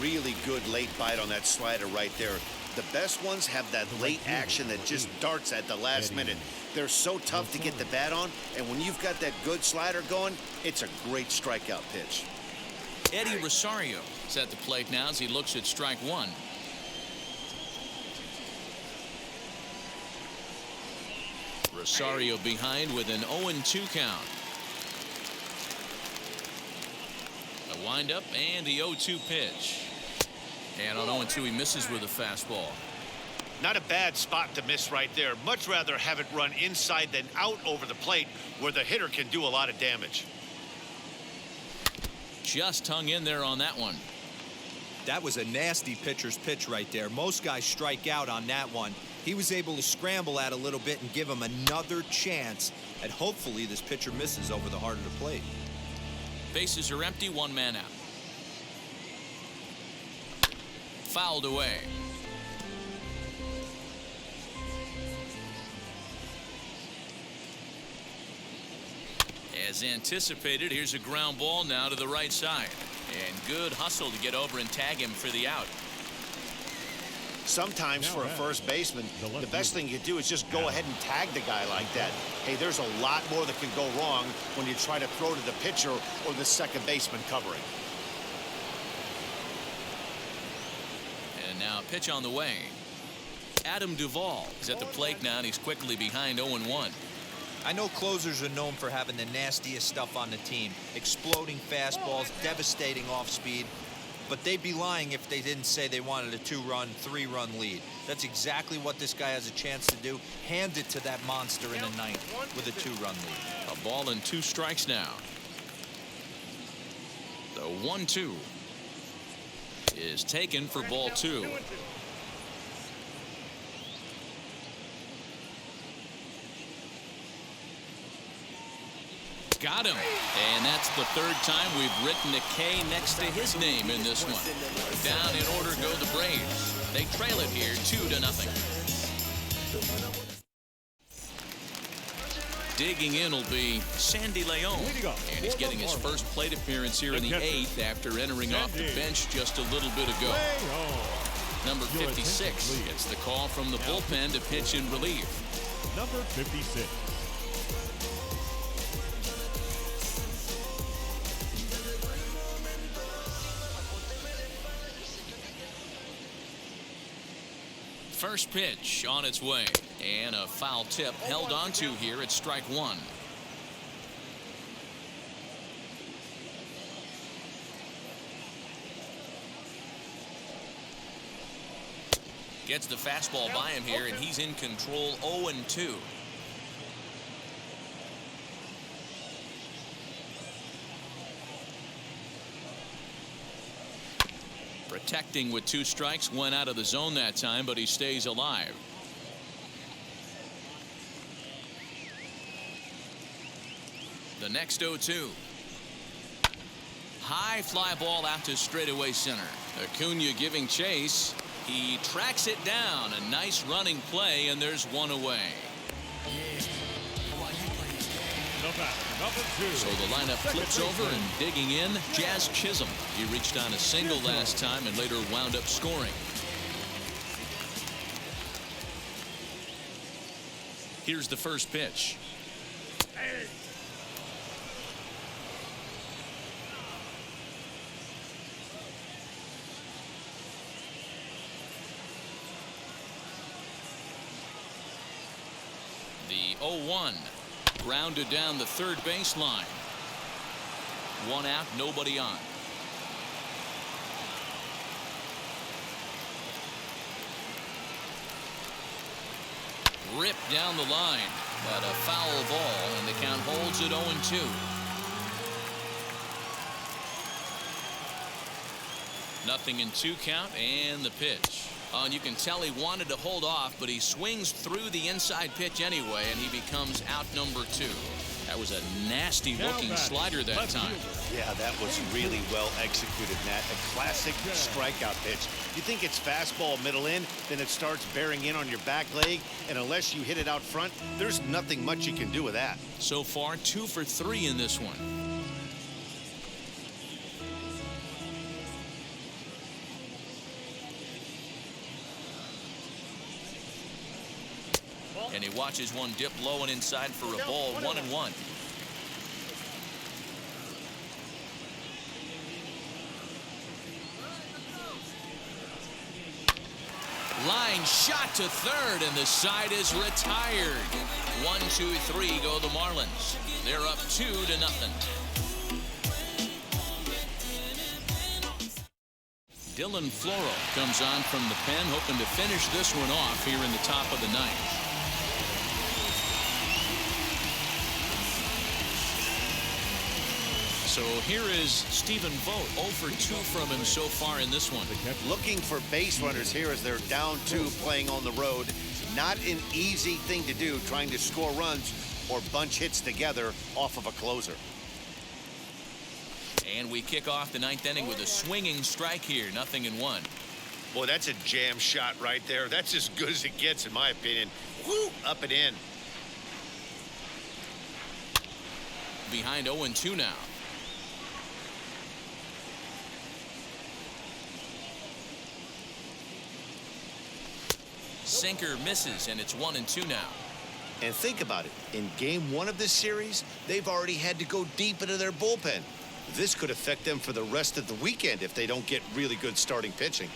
Really good late bite on that slider right there. The best ones have that late action that just darts at the last minute. They're so tough to get the bat on, and when you've got that good slider going, it's a great strikeout pitch. Eddie Rosario is at the plate now as he looks at strike 1. Rosario behind with an 0-2 count. A windup and the 0-2 pitch. And on 0-2 he misses with a fastball. Not a bad spot to miss right there. Much rather have it run inside than out over the plate, where the hitter can do a lot of damage. Just hung in there on that one. That was a nasty pitcher's pitch right there. Most guys strike out on that one. He was able to scramble at a little bit and give him another chance, and hopefully this pitcher misses over the heart of the plate. Bases are empty, 1 man out. Fouled away. As anticipated, here's a ground ball now to the right side. And good hustle to get over and tag him for the out. Sometimes for a first baseman, the best thing you do is just go ahead and tag the guy like that. Hey, there's a lot more that can go wrong when you try to throw to the pitcher or the second baseman covering. And now pitch on the way. Adam Duvall is at the plate now, and he's quickly behind 0-1. I know closers are known for having the nastiest stuff on the team. Exploding fastballs, devastating off speed. But they'd be lying if they didn't say they wanted a 2-run, 3-run lead. That's exactly what this guy has a chance to do. Hand it to that monster in the ninth with a 2-run lead. A ball and 2 strikes now. The 1-2 is taken for ball 2. Got him. And that's the 3rd time we've written a K next to his name in this one. Down in order go the Braves. They trail it here 2-0. Digging in will be Sandy Leon. And he's getting his first plate appearance here in the 8th after entering off the bench just a little bit ago. Number 56 gets the call from the bullpen to pitch in relief. Number 56. First pitch on its way, and a foul tip held onto here at strike 1. Gets the fastball by him here, and he's in control. 0-2. Protecting with 2 strikes, went out of the zone that time, but he stays alive. The next 0-2. High fly ball out to straightaway center. Acuna giving chase. He tracks it down. A nice running play, and there's 1 away. Number 2. So the lineup flips over, and digging in, Jazz Chisholm. He reached on a single last time and later wound up scoring. Here's the first pitch. The 0-1. Grounded down the 3rd baseline. 1 out, nobody on. Ripped down the line, but a foul ball, and the count holds at 0-2. Nothing in 2 count, and the pitch. And you can tell he wanted to hold off, but he swings through the inside pitch anyway, and he becomes out number 2. That was a nasty looking slider that time. Yeah, that was really well executed, Matt. A classic strikeout pitch. You think it's fastball middle in, then it starts bearing in on your back leg, and unless you hit it out front, there's nothing much you can do with that. So far, 2 for 3 in this one. And he watches one dip low and inside for a ball. 1-1. Line shot to 3rd, and the side is retired. 1-2-3 go the Marlins. They're up 2-0. Dylan Floro comes on from the pen, hoping to finish this one off here in the top of the 9th. So here is Stephen Vogt, 0 for 2 from him so far in this one. Looking for base runners here as they're down 2 playing on the road. Not an easy thing to do, trying to score runs or bunch hits together off of a closer. And we kick off the 9th inning with a swinging strike here. 0-1. Boy, that's a jam shot right there. That's as good as it gets, in my opinion. Woo, up and in. Behind 0-2 now. sinker misses, and it's 1-2 now. And think about it. In game 1 of this series, they've already had to go deep into their bullpen. This could affect them for the rest of the weekend if they don't get really good starting pitching.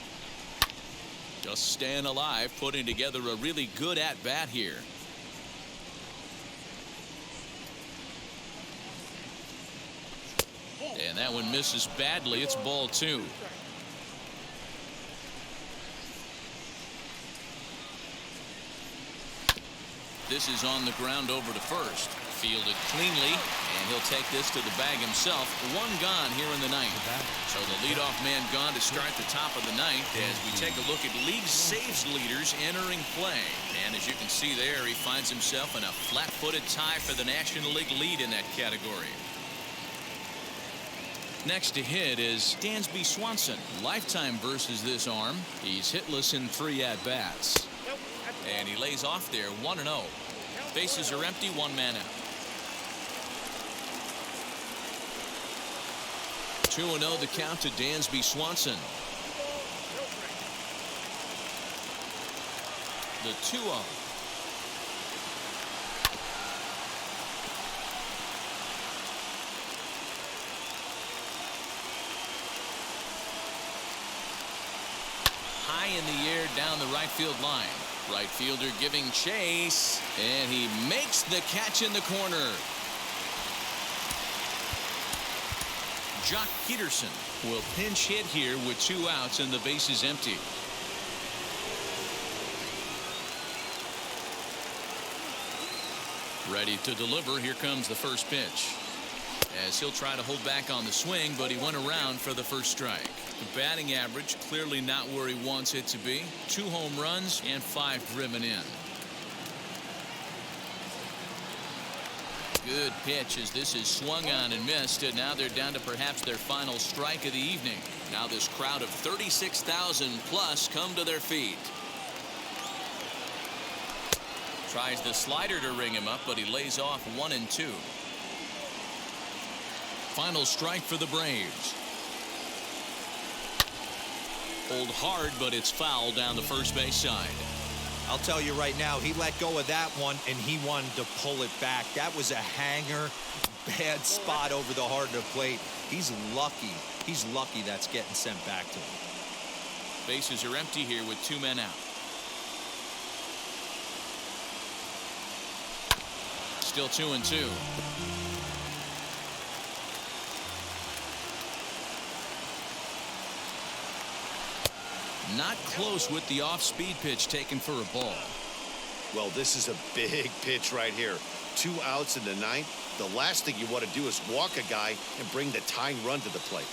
Just staying alive, putting together a really good at-bat here. And that one misses badly. It's ball 2. This is on the ground over to first. Fielded cleanly, and he'll take this to the bag himself. 1 gone here in the ninth. So the leadoff man gone to start the top of the ninth as we take a look at league saves leaders entering play. And as you can see there, he finds himself in a flat-footed tie for the National League lead in that category. Next to hit is Dansby Swanson. Lifetime versus this arm. He's hitless in 3 at-bats. And he lays off there 1-0. Bases are empty, 1 man out. 2-0 the count to Dansby Swanson. The 2-0. High in the air down the right field line. Right fielder giving chase, and he makes the catch in the corner. Jock Peterson will pinch hit here with 2 outs and the bases empty. Ready to deliver. Here comes the first pitch. As he'll try to hold back on the swing, but he went around for the first strike. The batting average clearly not where he wants it to be. 2 home runs and 5 driven in. Good pitch as this is swung on and missed, and now they're down to perhaps their final strike of the evening. Now this crowd of 36,000 plus come to their feet. Tries the slider to ring him up, but he lays off 1-2. Final strike for the Braves. Pulled hard, but it's foul down the first base side. I'll tell you right now, he let go of that one, and he wanted to pull it back. That was a hanger, bad spot over the heart of the plate. He's lucky. He's lucky that's getting sent back to him. Bases are empty here with 2 men out. Still 2-2. Not close with the off-speed pitch taken for a ball. Well, this is a big pitch right here. 2 outs in the ninth. The last thing you want to do is walk a guy and bring the tying run to the plate.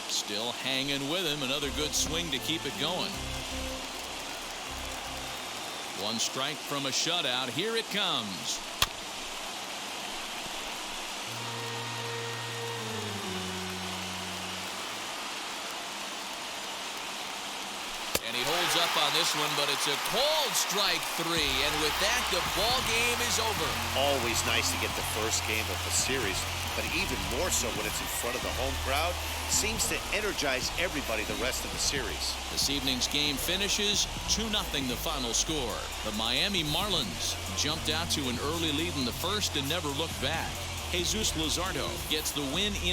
Still hanging with him. Another good swing to keep it going. 1 strike from a shutout. Here it comes. Up on this one, but it's a called strike 3, and with that the ball game is over. Always nice to get the first game of the series, but even more so when it's in front of the home crowd. Seems to energize everybody the rest of the series. This evening's game finishes 2-0 the final score. The Miami Marlins jumped out to an early lead in the first and never looked back. Jesus Luzardo gets the win in